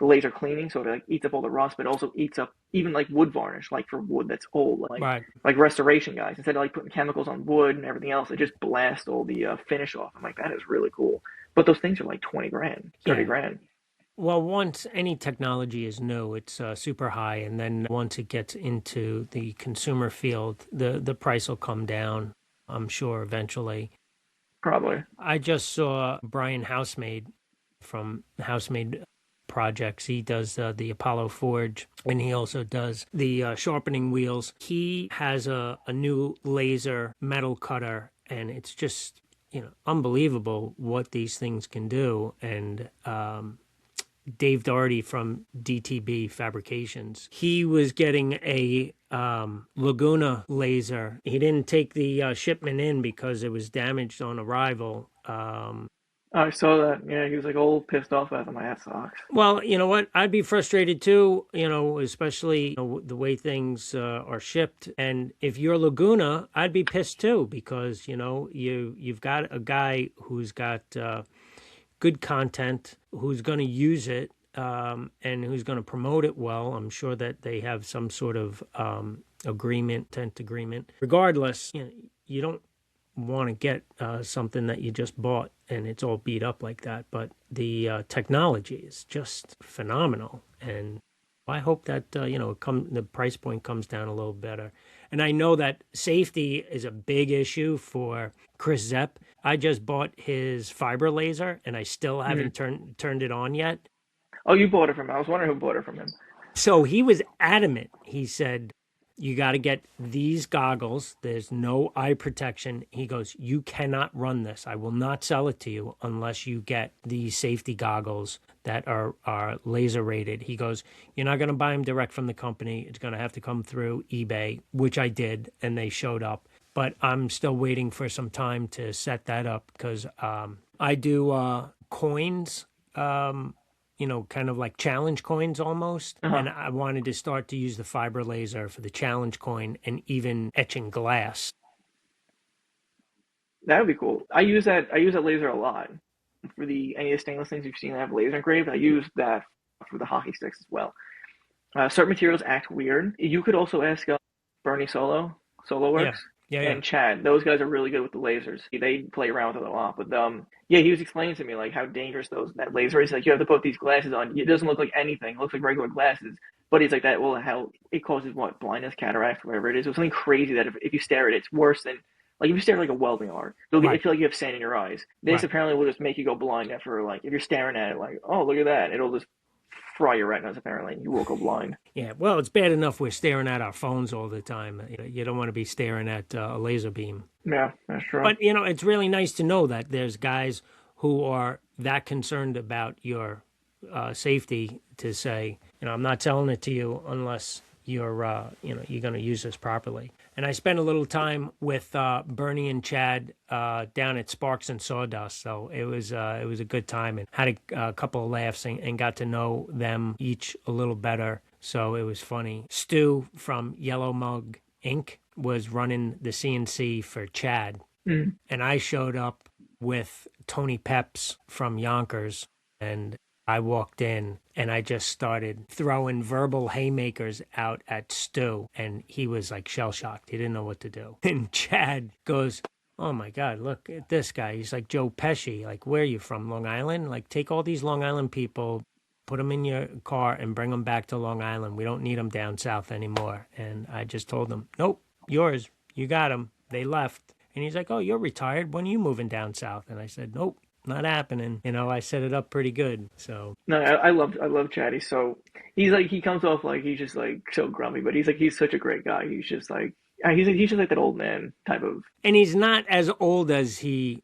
laser cleaning, so it like eats up all the rust, but also eats up even like wood varnish, like for wood that's old, Right. like restoration guys. Instead of like putting chemicals on wood and everything else, they just blast all the finish off. I'm like, that is really cool. But those things are like 20 grand, 30 Yeah. grand. Well, once any technology is new, it's super high, and then once it gets into the consumer field, the price will come down. I'm sure eventually. Probably. I just saw Brian Housemade from Housemade Projects. He does the Apollo Forge, and he also does the sharpening wheels. He has a new laser metal cutter, and it's just, unbelievable what these things can do. And Dave Doherty from DTB Fabrications, he was getting a Laguna laser. He didn't take the shipment in because it was damaged on arrival. I saw that. Yeah, he was like all pissed off at them. My ass socks. Well, you know what? I'd be frustrated too, especially the way things are shipped. And if you're Laguna, I'd be pissed too because, you've got a guy who's got good content, who's going to use it, and who's going to promote it well. I'm sure that they have some sort of tent agreement. Regardless, you don't want to get something that you just bought and it's all beat up like that. But the technology is just phenomenal, and I hope that the price point comes down a little better. And I know that safety is a big issue for Chris Zepp. I just bought his fiber laser, and I still Hmm. haven't turned it on yet. Oh, you bought it from him. I was wondering who bought it from him. So he was adamant. He said, "You got to get these goggles. There's no eye protection." He goes, "You cannot run this. I will not sell it to you unless you get these safety goggles that are laser rated." He goes, "You're not going to buy them direct from the company. It's going to have to come through eBay," which I did, and they showed up. But I'm still waiting for some time to set that up because I do coins. Kind of like challenge coins almost. Uh huh. And I wanted to start to use the fiber laser for the challenge coin and even etching glass. That would be cool. I use that. I use that laser a lot for the any of the stainless things you've seen that have laser engraved. I use that for the hockey sticks as well. Certain materials act weird. You could also ask Bernie Solo Yeah, Works, yeah, yeah. and Chad. Those guys are really good with the lasers. They play around with it a lot. But yeah, he was explaining to me like how dangerous that laser is. Like you have to put these glasses on. It doesn't look like anything. It looks like regular glasses. But he's like that. Well, how it causes what blindness, cataract, whatever it is. It was something crazy that if you stare at it, it's worse than like if you stare at like a welding art. It Right, feel like you have sand in your eyes. This right. apparently will just make you go blind after like if you're staring at it like oh look at that. It'll just fry your retinas apparently. And you will go blind. Yeah, well, it's bad enough we're staring at our phones all the time. You don't want to be staring at a laser beam. Yeah, that's true. But, it's really nice to know that there's guys who are that concerned about your safety to say, I'm not selling it to you unless you're going to use this properly. And I spent a little time with Bernie and Chad down at Sparks and Sawdust, so it was a good time and had a couple of laughs and got to know them each a little better. So it was funny. Stu from Yellow Mug Inc. was running the CNC for Chad, Mm. and I showed up with Tony Peps from Yonkers, and I walked in and I just started throwing verbal haymakers out at Stu, and he was like shell shocked. He didn't know what to do. And Chad goes, "Oh my God, look at this guy. He's like Joe Pesci. Like, where are you from? Long Island? Like, take all these Long Island people, put them in your car and bring them back to Long Island. We don't need them down south anymore." And I just told him, "Nope, yours. You got them. They left." And he's like, "Oh, you're retired. When are you moving down south?" And I said, "Nope, not happening." I set it up pretty good. So, No, I love Chad. He's like he comes off like he's just like so grumpy, but he's such a great guy. He's just like he's just like that old man type of and he's not as old as he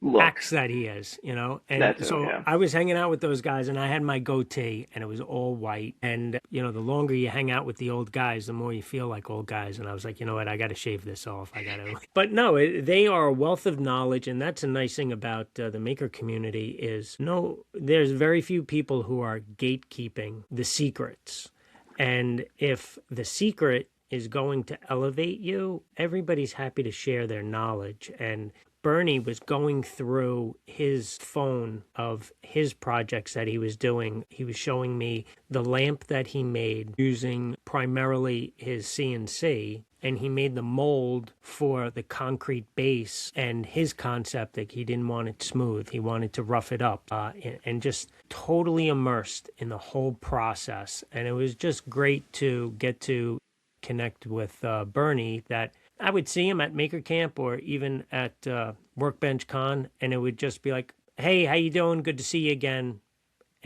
acts looks. that he is. And That too, so yeah. I was hanging out with those guys and I had my goatee and it was all white. And, the longer you hang out with the old guys, the more you feel like old guys. And I was like, you know what? I got to shave this off. I got to. But no, they are a wealth of knowledge. And that's a nice thing about the maker community is no, there's very few people who are gatekeeping the secrets. And if the secret is going to elevate you, everybody's happy to share their knowledge. And Bernie was going through his phone of his projects that he was doing. He was showing me the lamp that he made using primarily his CNC. And he made the mold for the concrete base and his concept that he didn't want it smooth. He wanted to rough it up and just totally immersed in the whole process. And it was just great to get to connect with Bernie that I would see him at Maker Camp or even at Workbench Con, and it would just be like, "Hey, how you doing? Good to see you again."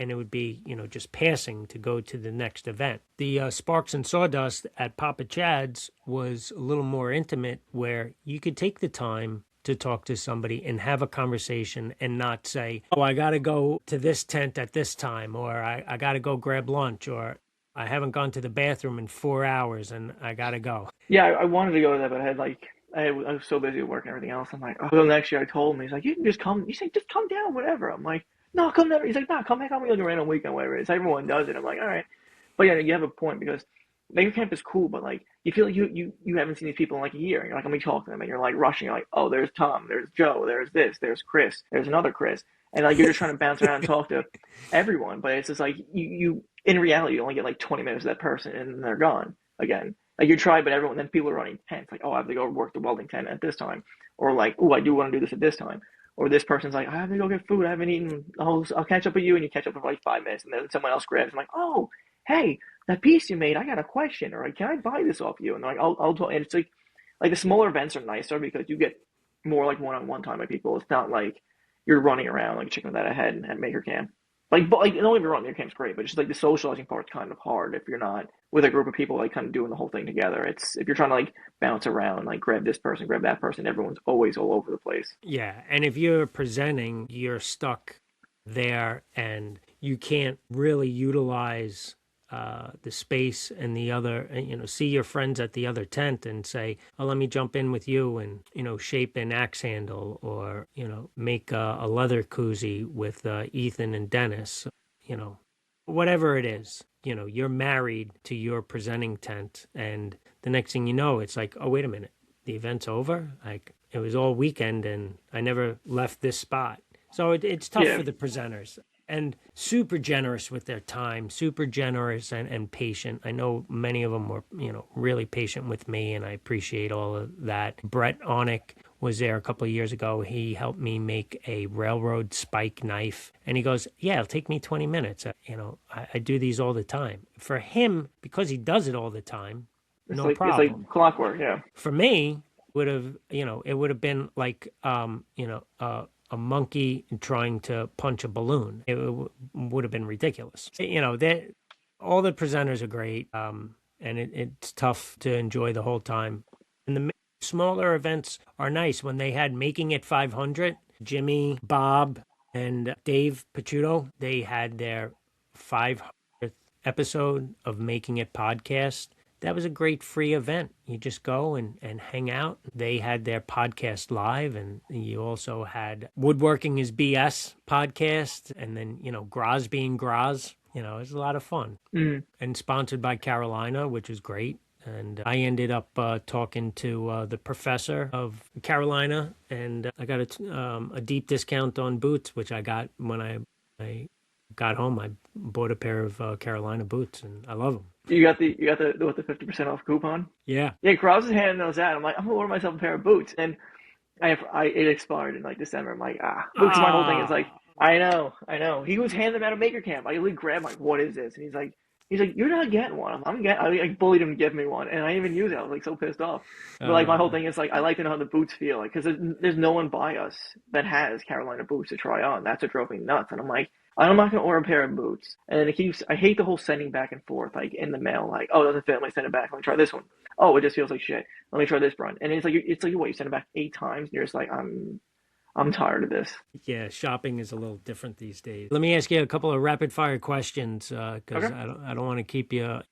And it would be, just passing to go to the next event. The Sparks and Sawdust at Papa Chad's was a little more intimate, where you could take the time to talk to somebody and have a conversation and not say, "Oh, I got to go to this tent at this time," or I got to go grab lunch, or "I haven't gone to the bathroom in 4 hours and I got to go." Yeah, I wanted to go to that, but I was so busy with work and everything else. I'm like, oh, the next year I told him, he's like, you can just come. He's like, just come down, whatever. I'm like, no, come down. He's like, no, come back on me like a random weekend, whatever it is. Everyone does it. I'm like, all right. But yeah, you have a point because maker camp is cool, but like you feel like you haven't seen these people in like a year. And you're like, let me talk to them, and you're like rushing. You're like, oh, there's Tom, there's Joe, there's this, there's Chris, there's another Chris, and like you're just trying to bounce around and talk to everyone. But it's just like you in reality you only get like 20 minutes of that person, and then they're gone again. Like you try, but everyone then people are running tents. Like, oh, I have to go work the welding tent at this time, or like, oh, I do want to do this at this time. Or this person's like, I have to go get food. I haven't eaten. I'll catch up with you, and you catch up for like 5 minutes, and then someone else grabs. I'm like, oh, hey, that piece you made, I got a question, or like, can I buy this off you? And they're like, I'll talk. And it's like the smaller events are nicer because you get more like one-on-one time with people. It's not like you're running around like a chicken without a head at Maker Camp. But like, don't get me wrong, Maker Camp's great, but it's just like the socializing part's kind of hard if you're not with a group of people like kind of doing the whole thing together. It's if you're trying to like bounce around, like grab this person, grab that person, everyone's always all over the place. Yeah, and if you're presenting, you're stuck there, and you can't really utilize the space and the other, see your friends at the other tent and say, "Oh, let me jump in with you and shape an axe handle, or make a leather koozie with Ethan and Dennis." Whatever it is, you're married to your presenting tent, and the next thing you know, it's like, "Oh, wait a minute, the event's over. Like, it was all weekend and I never left this spot." So it's tough Yeah, for the presenters, and super generous with their time, super generous and patient. I know many of them were, really patient with me, and I appreciate all of that. Brett Onick was there a couple of years ago. He helped me make a railroad spike knife, and he goes, "Yeah, it'll take me 20 minutes. I do these all the time." For him, because he does it all the time, no it's like problem. clockwork. Yeah, For me, it would have been like, a monkey trying to punch a balloon. It would have been ridiculous. All the presenters are great, and it's tough to enjoy the whole time. And the smaller events are nice. When they had Making It 500, Jimmy, Bob, and Dave Picciuto, they had their 500th episode of Making It podcast. That was a great free event. You just go and hang out. They had their podcast live, and you also had Woodworking is BS podcast, and then, Graz being Graz. It was a lot of fun. mm. And sponsored by Carolina, which was great. And I ended up talking to the professor of Carolina, and I got a deep discount on boots, which I got when I got home. I bought a pair of Carolina boots, and I love them. You got the with the 50% off coupon. Yeah. Yeah, Kraus is handing those out. I'm like, I'm gonna order myself a pair of boots, and it expired in like December. I'm like, because my whole thing is like, Ah. I know. He was handing them out of Maker Camp. I literally grabbed like, what is this? And he's like, you're not getting one. I bullied him to give me one, and I didn't even use it. I was like so pissed off. But like my whole thing is like, I like to know how the boots feel, like, because there's no one by us that has Carolina boots to try on. That's what drove me nuts. And I'm like, I'm not gonna order a pair of boots. And then it keeps. I hate the whole sending back and forth, like in the mail, like, oh, it doesn't fit. Let me send it back. Let me try this one. Oh, it just feels like shit. Let me try this brand. And it's like what, you send it back 8 times, and you're just like, I'm tired of this. Yeah, shopping is a little different these days. Let me ask you a couple of rapid fire questions, because Okay. I don't want to keep you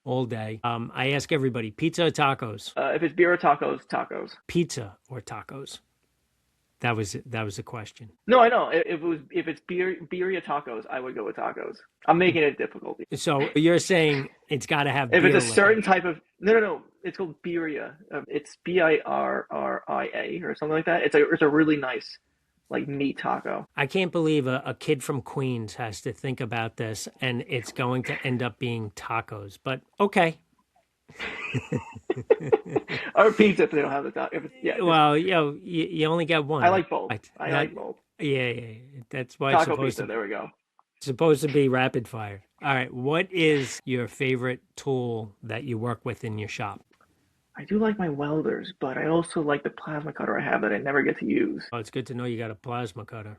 all day. I ask everybody: pizza or tacos? If it's beer or tacos, tacos. Pizza or tacos? That was it. That was the question. No, I know. If it's birria tacos, I would go with tacos. I'm making it difficult. So you're saying it's got to have If it's beer a with it? certain type of no, it's called birria. It's birria or something like that. It's a really nice like meat taco. I can't believe a kid from Queens has to think about this, and it's going to end up being tacos. But okay. Or pizza if they don't have the taco. If it's, yeah, just, Well, you only get one. I like both. Right? I like both. Yeah. That's why it's Taco supposed pizza. to There we go. be rapid fire. All right. What is your favorite tool that you work with in your shop? I do like my welders, but I also like the plasma cutter I have that I never get to use. Oh, it's good to know you got a plasma cutter.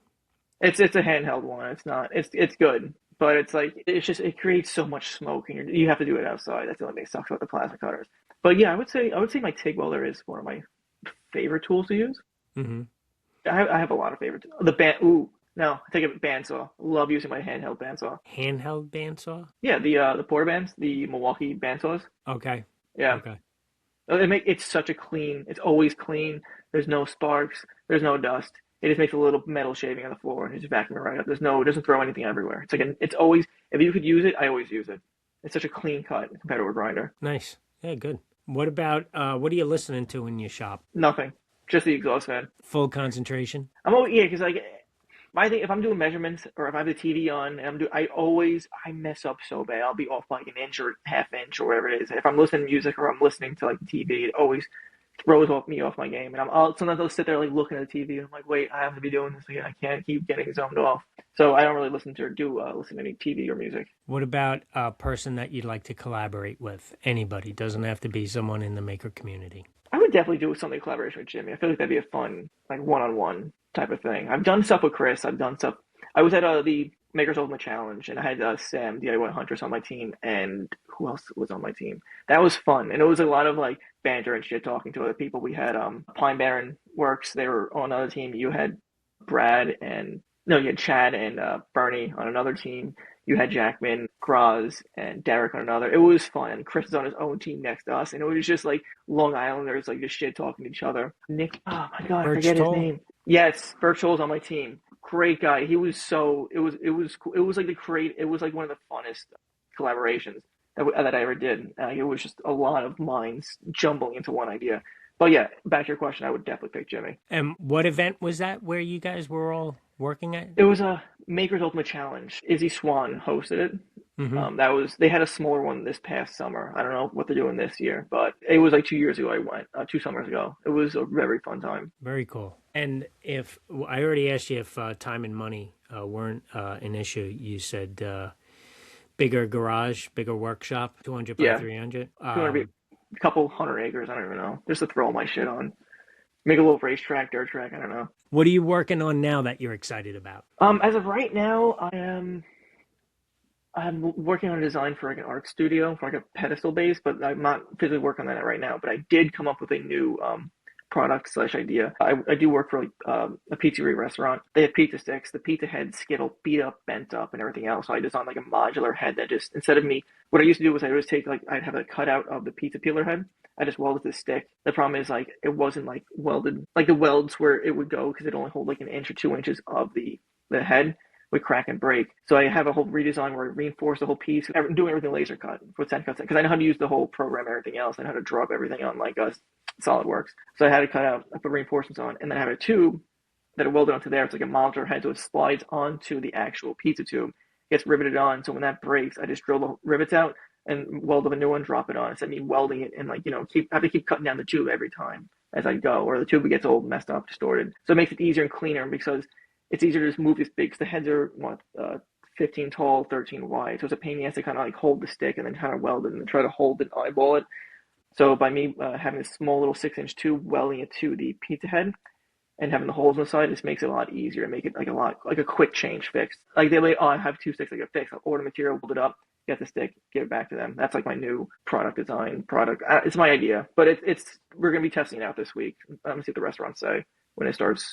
It's a handheld one. It's not. It's good, but it's like it's just it creates so much smoke, and you have to do it outside. That's the only thing that sucks about the plasma cutters. But yeah, I would say my TIG welder is one of my favorite tools to use. Hmm. I have a lot of favorites. The band. Ooh, no, I take a bandsaw. Love using my handheld bandsaw. Handheld bandsaw? Yeah, the porta bands, the Milwaukee bandsaws. Okay. Yeah, Okay. it's such a clean. It's always clean. There's no sparks. There's no dust. It just makes a little metal shaving on the floor and it just vacuum it right up. It doesn't throw anything everywhere. It's always, if you could use it, I always use it. It's such a clean cut compared to a grinder. Nice. Yeah, good. What about what are you listening to in your shop? Nothing. Just the exhaust fan. Full concentration? I'm always, yeah, because like my thing, if I'm doing measurements or if I have the TV on and I mess up so bad. I'll be off by like an inch or half inch or whatever it is. If I'm listening to music or I'm listening to like the TV, it always throws me off my game. And sometimes I'll sit there like looking at the TV and I'm like, wait, I have to be doing this again. I can't keep getting zoned off. So I don't really listen to or do listen to any TV or music. What about a person that you'd like to collaborate with? Anybody. Doesn't have to be someone in the maker community. I would definitely do something in collaboration with Jimmy. I feel like that'd be a fun, like one-on-one type of thing. I've done stuff with Chris. I've done stuff. I was at the Maker's Ultimate Challenge, and I had Sam DIY Hunters on my team, and who else was on my team? That was fun, and it was a lot of like banter and shit talking to other people. We had Pine Barren Works. They were on another team. You had Brad and no, you had Chad and Bernie on another team. You had Jackman, Graz, and Derek on another. It was fun. And Chris is on his own team next to us, and it was just like Long Islanders, like just shit talking to each other. Nick, oh my god, I Birch forget his Toll? name. Yes, Birchall's on my team. Great guy. He was so. It was cool. It was like the create. It was like one of the funnest collaborations that I ever did. It was just a lot of minds jumbling into one idea. But yeah, back to your question, I would definitely pick Jimmy. And what event was that where you guys were all working at? It was a Maker's Ultimate Challenge. Izzy Swan hosted it. Hmm. They had a smaller one this past summer. I don't know what they're doing this year, but it was like 2 years ago I went, 2 summers ago. It was a very fun time. Very cool. And if I already asked you if time and money weren't an issue, you said bigger garage, bigger workshop, 200 by Yeah, 300. 200, a couple 100 acres. I don't even know, just to throw all my shit on. Make a little racetrack, dirt track. I don't know. What are you working on now that you're excited about? As of right now, I'm working on a design for like an art studio for like a pedestal base, but I'm not physically working on that right now. But I did come up with a new product slash idea. I do work for like a pizzeria restaurant. They have pizza sticks. The pizza heads get all beat up, bent up, and everything else. So I designed like a modular head that just instead of me, what I used to do was I would take like I'd have a cutout of the pizza peeler head. I just welded the stick. The problem is like it wasn't like welded like the welds where it would go because it only hold like an inch or 2 inches of the head would crack and break. So I have a whole redesign where I reinforce the whole piece, doing everything laser cut with 10 cuts because I know how to use the whole program, everything else, and how to draw up everything on like SolidWorks. So I had to cut out, I put reinforcements on, and then I have a tube that I welded onto there. It's like a modular head, so it slides onto the actual pizza tube, gets riveted on. So when that breaks, I just drill the rivets out and weld up a new one, drop it on. Instead of me welding it and like I have to keep cutting down the tube every time as I go, or the tube gets old, messed up, distorted. So it makes it easier and cleaner because it's easier to just move this big because the heads are 15 tall, 13 wide. So it's a pain in the ass to kind of like hold the stick and then kind of weld it and try to hold it, eyeball it. So by me having a small little 6-inch tube, welding it to the pizza head and having the holes on the side, just makes it a lot easier and make it like a quick change fix. Like they're like, oh, I have two sticks I get fixed. I'll order material, build it up, get the stick, give it back to them. That's like my new product design product. It's my idea, but it's we're gonna be testing it out this week. I'm gonna see what the restaurants say when it starts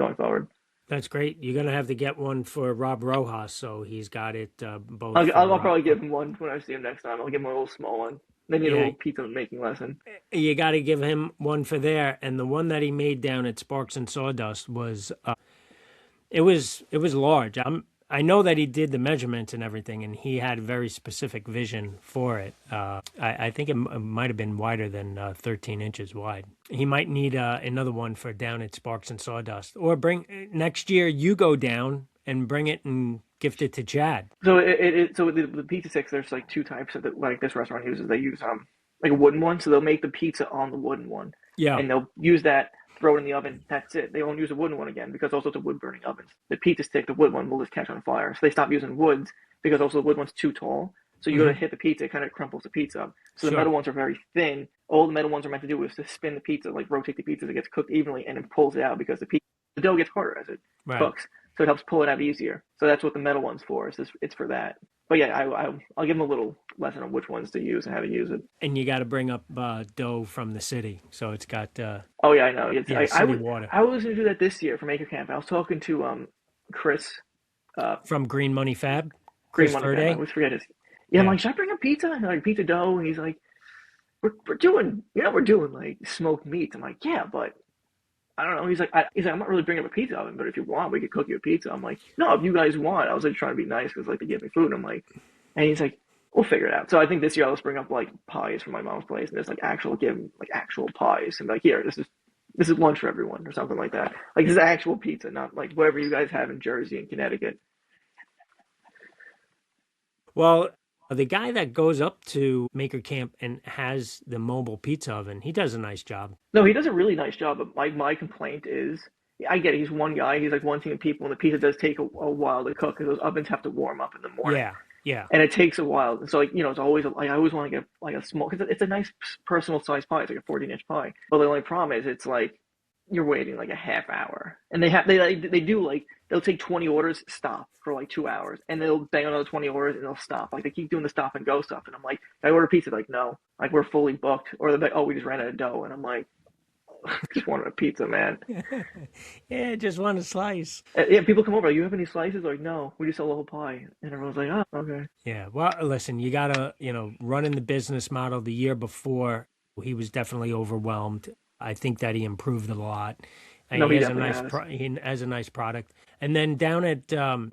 going forward. That's great. You're going to have to get one for Rob Rojas, so he's got it both. I'll probably give him one when I see him next time. I'll give him a little small one. They need a Yeah, little pizza making lesson. you got to give him one for there. And the one that he made down at Sparks and Sawdust was it was large. I know that he did the measurements and everything, and he had a very specific vision for it. I think it might have been wider than 13 inches wide. He might need another one for down at Sparks and Sawdust, or bring next year. You go down and bring it and gift it to Chad. So the pizza sticks. There's like two types of like this restaurant uses. They use like a wooden one, so they'll make the pizza on the wooden one, Yeah, and they'll use that. Throw it in the oven. That's it. They won't use a wooden one again because also it's a wood burning oven. The pizza stick, the wood one, will just catch on fire. So they stop using woods because also the wood one's too tall. So you go to Mm-hmm. hit the pizza, it kind of crumples the pizza up. So the Sure. metal ones are very thin. All the metal ones are meant to do is to spin the pizza, like rotate the pizza so it gets cooked evenly, and it pulls it out because the dough gets harder as it Right. cooks. So it helps pull it out easier. So that's what the metal one's for. It's for that. But yeah, I'll give them a little lesson on which ones to use and how to use it. And you got to bring up dough from the city, so it's got Oh yeah, I know. yeah, city water I was gonna do that this year for Maker Camp. I was talking to Chris, uh from Green Money Fab, Green Chris Money Fam. I Verde. always forget his. Yeah, I'm Yeah. like, should I bring up pizza? And like pizza dough, and he's like, we're doing, we're doing like smoked meats. I'm like, yeah, but I don't know. He's like, I'm not really bringing up a pizza oven, but if you want, we could cook you a pizza. I'm like, no, if you guys want. I was like trying to be nice because like they give me food. I'm like, and he's like, we'll figure it out. So I think this year I'll just bring up like pies from my mom's place and just like give him like actual pies and like here, this is lunch for everyone or something like that. Like this is actual pizza, not like whatever you guys have in Jersey and Connecticut. Well, the guy that goes up to Maker Camp and has the mobile pizza oven, he does a nice job. No, he does a really nice job. But my complaint is, I get it. He's one guy. He's like one team of people, and the pizza does take a while to cook because those ovens have to warm up in the morning, Yeah. Yeah. and it takes a while. And so like it's always like I always want to get like a small because it's a nice personal size pie. It's like a 14-inch pie. But the only problem is it's like you're waiting like a half hour, and they do like they'll take 20 orders, stop for like 2 hours, and they'll bang another 20 orders, and they'll stop. Like they keep doing the stop and go stuff, and I'm like, I order pizza, like no, like we're fully booked, or they're like, oh, we just ran out of dough, and I'm like, I just wanted a pizza, man. Yeah, just want a slice. Yeah, people come over, like, you have any slices? Like, no, we just sell a whole pie, and everyone's like, oh, okay. Yeah. Well, listen, you gotta, running the business model the year before, he was definitely overwhelmed. I think that he improved a lot. And No, he he has a definitely nice has. he has a nice product. And then down at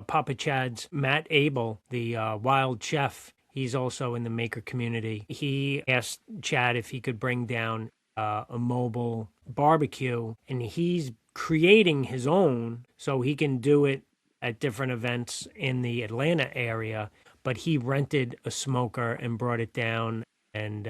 Papa Chad's, Matt Abel, the wild chef, he's also in the maker community. He asked Chad if he could bring down a mobile barbecue, and he's creating his own so he can do it at different events in the Atlanta area. But he rented a smoker and brought it down, and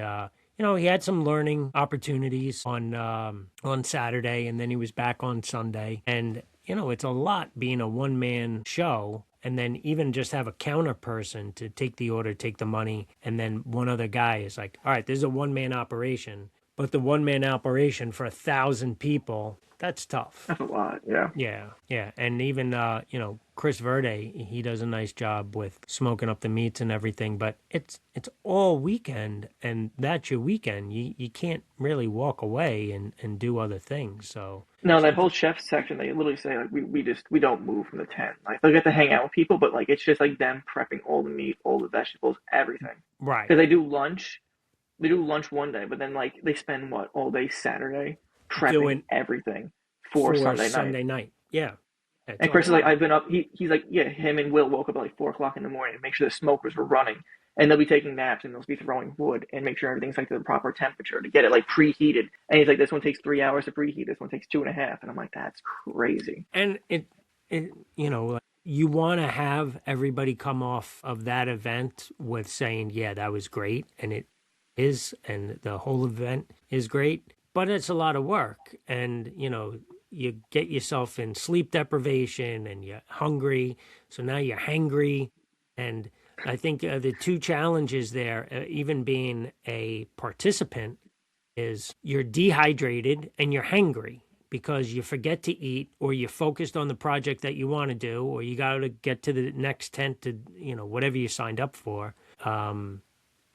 he had some learning opportunities on Saturday, and then he was back on Sunday. And it's a lot being a one man show, and then even just have a counter person to take the order, take the money, and then one other guy is like, all right, this is a one man operation, but the one man operation for 1,000 people, that's tough. That's a lot, yeah. Yeah, yeah, and even Chris Verde, he does a nice job with smoking up the meats and everything. But it's all weekend, and that's your weekend. You can't really walk away and do other things. So No, that whole chef section, they literally say like we don't move from the tent. Like they'll get to hang out with people, but like it's just like them prepping all the meat, all the vegetables, everything. right, Because they do lunch one day, but then like they spend what all day Saturday prepping doing everything for for Sunday night. Sunday night. Yeah, it's And a Chris is like, lot. I've been up. He's like, yeah, him and Will woke up at like 4 o'clock in the morning to make sure the smokers were running, and they'll be taking naps and they'll be throwing wood and make sure everything's like to the proper temperature to get it like preheated. And he's like, this one takes 3 hours to preheat. This one takes 2.5. And I'm like, that's crazy. And it like, you want to have everybody come off of that event with saying, yeah, that was great, and it is, and the whole event is great, but it's a lot of work, and you get yourself in sleep deprivation, and you're hungry, so now you're hangry, and I think the two challenges there, even being a participant, is you're dehydrated and you're hangry because you forget to eat, or you're focused on the project that you want to do, or you got to get to the next tent to whatever you signed up for. um,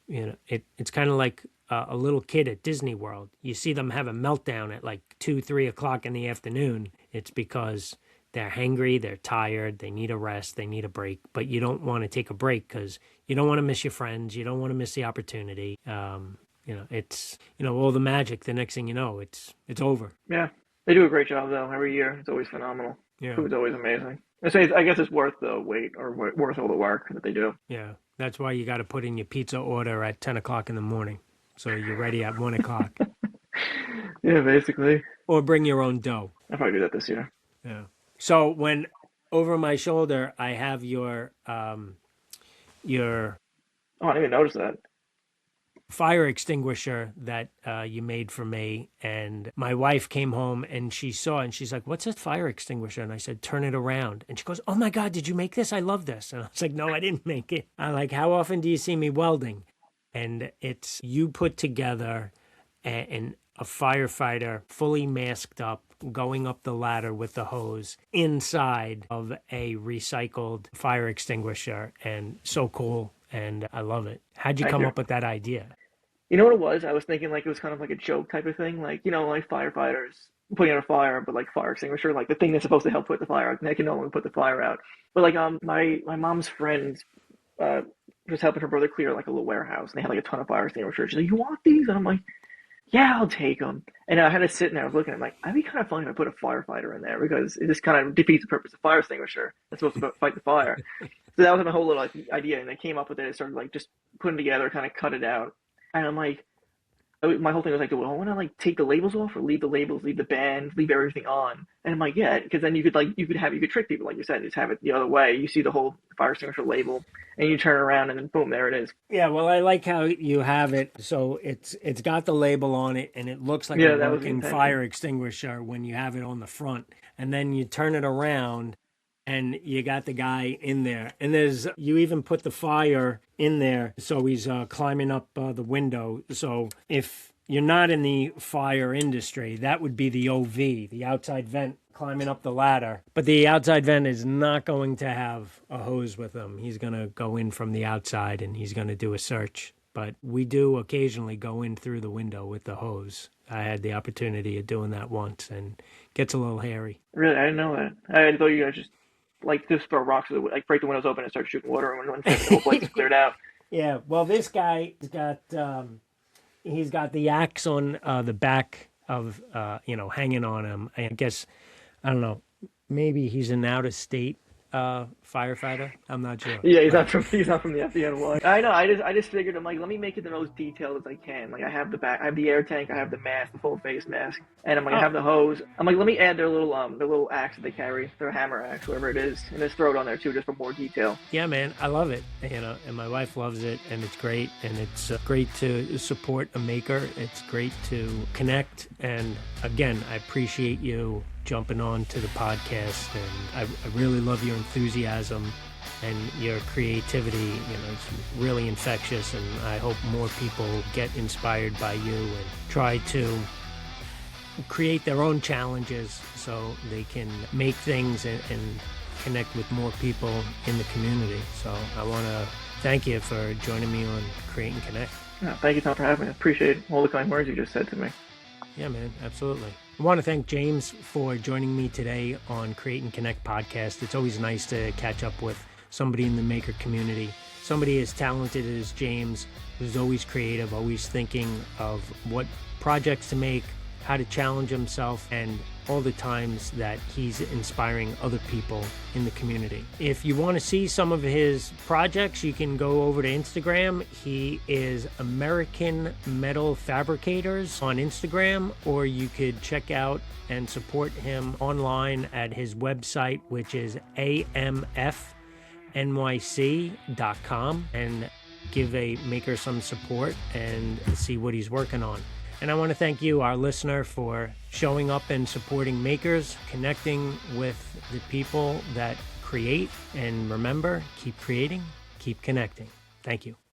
it's kind of like a little kid at Disney World. You see them have a meltdown at like 2, 3 o'clock in the afternoon. It's because they're hangry, they're tired, they need a rest, they need a break. But you don't want to take a break because you don't want to miss your friends, you don't want to miss the opportunity. It's all the magic. The next thing you know, it's over. Yeah, they do a great job though. Every year, it's always phenomenal. Yeah, Food's always amazing. I guess it's worth the wait or worth all the work that they do. yeah. That's why you got to put in your pizza order at 10 o'clock in the morning, so you're ready at 1 o'clock, Yeah, basically. or bring your own dough. I'll probably do that this year. Yeah. So when over my shoulder, I have your Oh, I didn't even notice that. fire extinguisher that you made for me. And my wife came home and she saw it and she's like, what's a fire extinguisher? And I said, turn it around. And she goes, oh my God, did you make this? I love this. And I was like, no, I didn't make it. I'm like, how often do you see me welding? And it's you put together a firefighter fully masked up, going up the ladder with the hose inside of a recycled fire extinguisher. And so cool. And I love it. How'd you Thank come you. up with that idea? You know what it was? I was thinking like it was kind of like a joke type of thing, like like firefighters putting out a fire, but like fire extinguisher, like the thing that's supposed to help put the fire out, and they can no longer put the fire out. But like my mom's friend uh was helping her brother clear like a little warehouse, and they had like a ton of fire extinguishers. She's like, "You want these?" And I'm like, "Yeah, I'll take them." And I had to sit there. I was looking. I'm like, "I'd be kind of funny if I put a firefighter in there because it just kind of defeats the purpose of fire extinguisher. That's supposed to fight the fire." So that was my whole little like, idea, and they came up with it. I started like just putting together, kind of cut it out, and I'm like, my whole thing was like, do I want to like take the labels off or leave the labels, leave the band, leave everything on? And I'm like, yeah, because then you could trick people, like you said, just have it the other way. You see the whole fire extinguisher label, and you turn around, and then boom, there it is. Yeah, well, I like how you have it. So it's got the label on it, and it looks like a Yeah, that was the working intention. fire extinguisher when you have it on the front. And then you turn it around, and you got the guy in there. And you even put the fire in there, so he's climbing up the window. So if you're not in the fire industry, that would be the OV, the outside vent climbing up the ladder. But the outside vent is not going to have a hose with him. He's going to go in from the outside and he's going to do a search. But we do occasionally go in through the window with the hose. I had the opportunity of doing that once, and it gets a little hairy. Really, I didn't know that. I thought you guys just like just throw rocks, like break the windows open and start shooting water when the whole place is cleared out. Yeah, well, this guy has got he's got the axe on the back of hanging on him. I guess I don't know. Maybe he's an out of state firefighter. I'm not sure, Yeah, but he's not from the FDNY. I know. I just figured I'm like, let me make it the most detailed as I can. Like I have the air tank, I have the mask, the full face mask, and I'm like I oh have the hose. I'm like, let me add their little axe that they carry, their hammer axe, whatever it is, and just throw it on there too, just for more detail. yeah, man, I love it. And my wife loves it, and it's great. And it's great to support a maker. It's great to connect. And again, I appreciate you jumping on to the podcast, and I really love your enthusiasm and your creativity. It's really infectious, and I hope more people get inspired by you and try to create their own challenges so they can make things and connect with more people in the community. So I want to thank you for joining me on Create and Connect. Yeah, thank you, Tom, for having me. I appreciate all the kind words you just said to me. Yeah, man, absolutely. I want to thank James for joining me today on Create and Connect podcast. It's always nice to catch up with somebody in the maker community, somebody as talented as James, who's always creative, always thinking of what projects to make, how to challenge himself, and all the times that he's inspiring other people in the community. If you want to see some of his projects, you can go over to Instagram. He is American Metal Fabricators on Instagram, or you could check out and support him online at his website, which is AMFNYC.com, and give a maker some support and see what he's working on. And I want to thank you, our listener, for showing up and supporting makers, connecting with the people that create. And remember, keep creating, keep connecting. Thank you.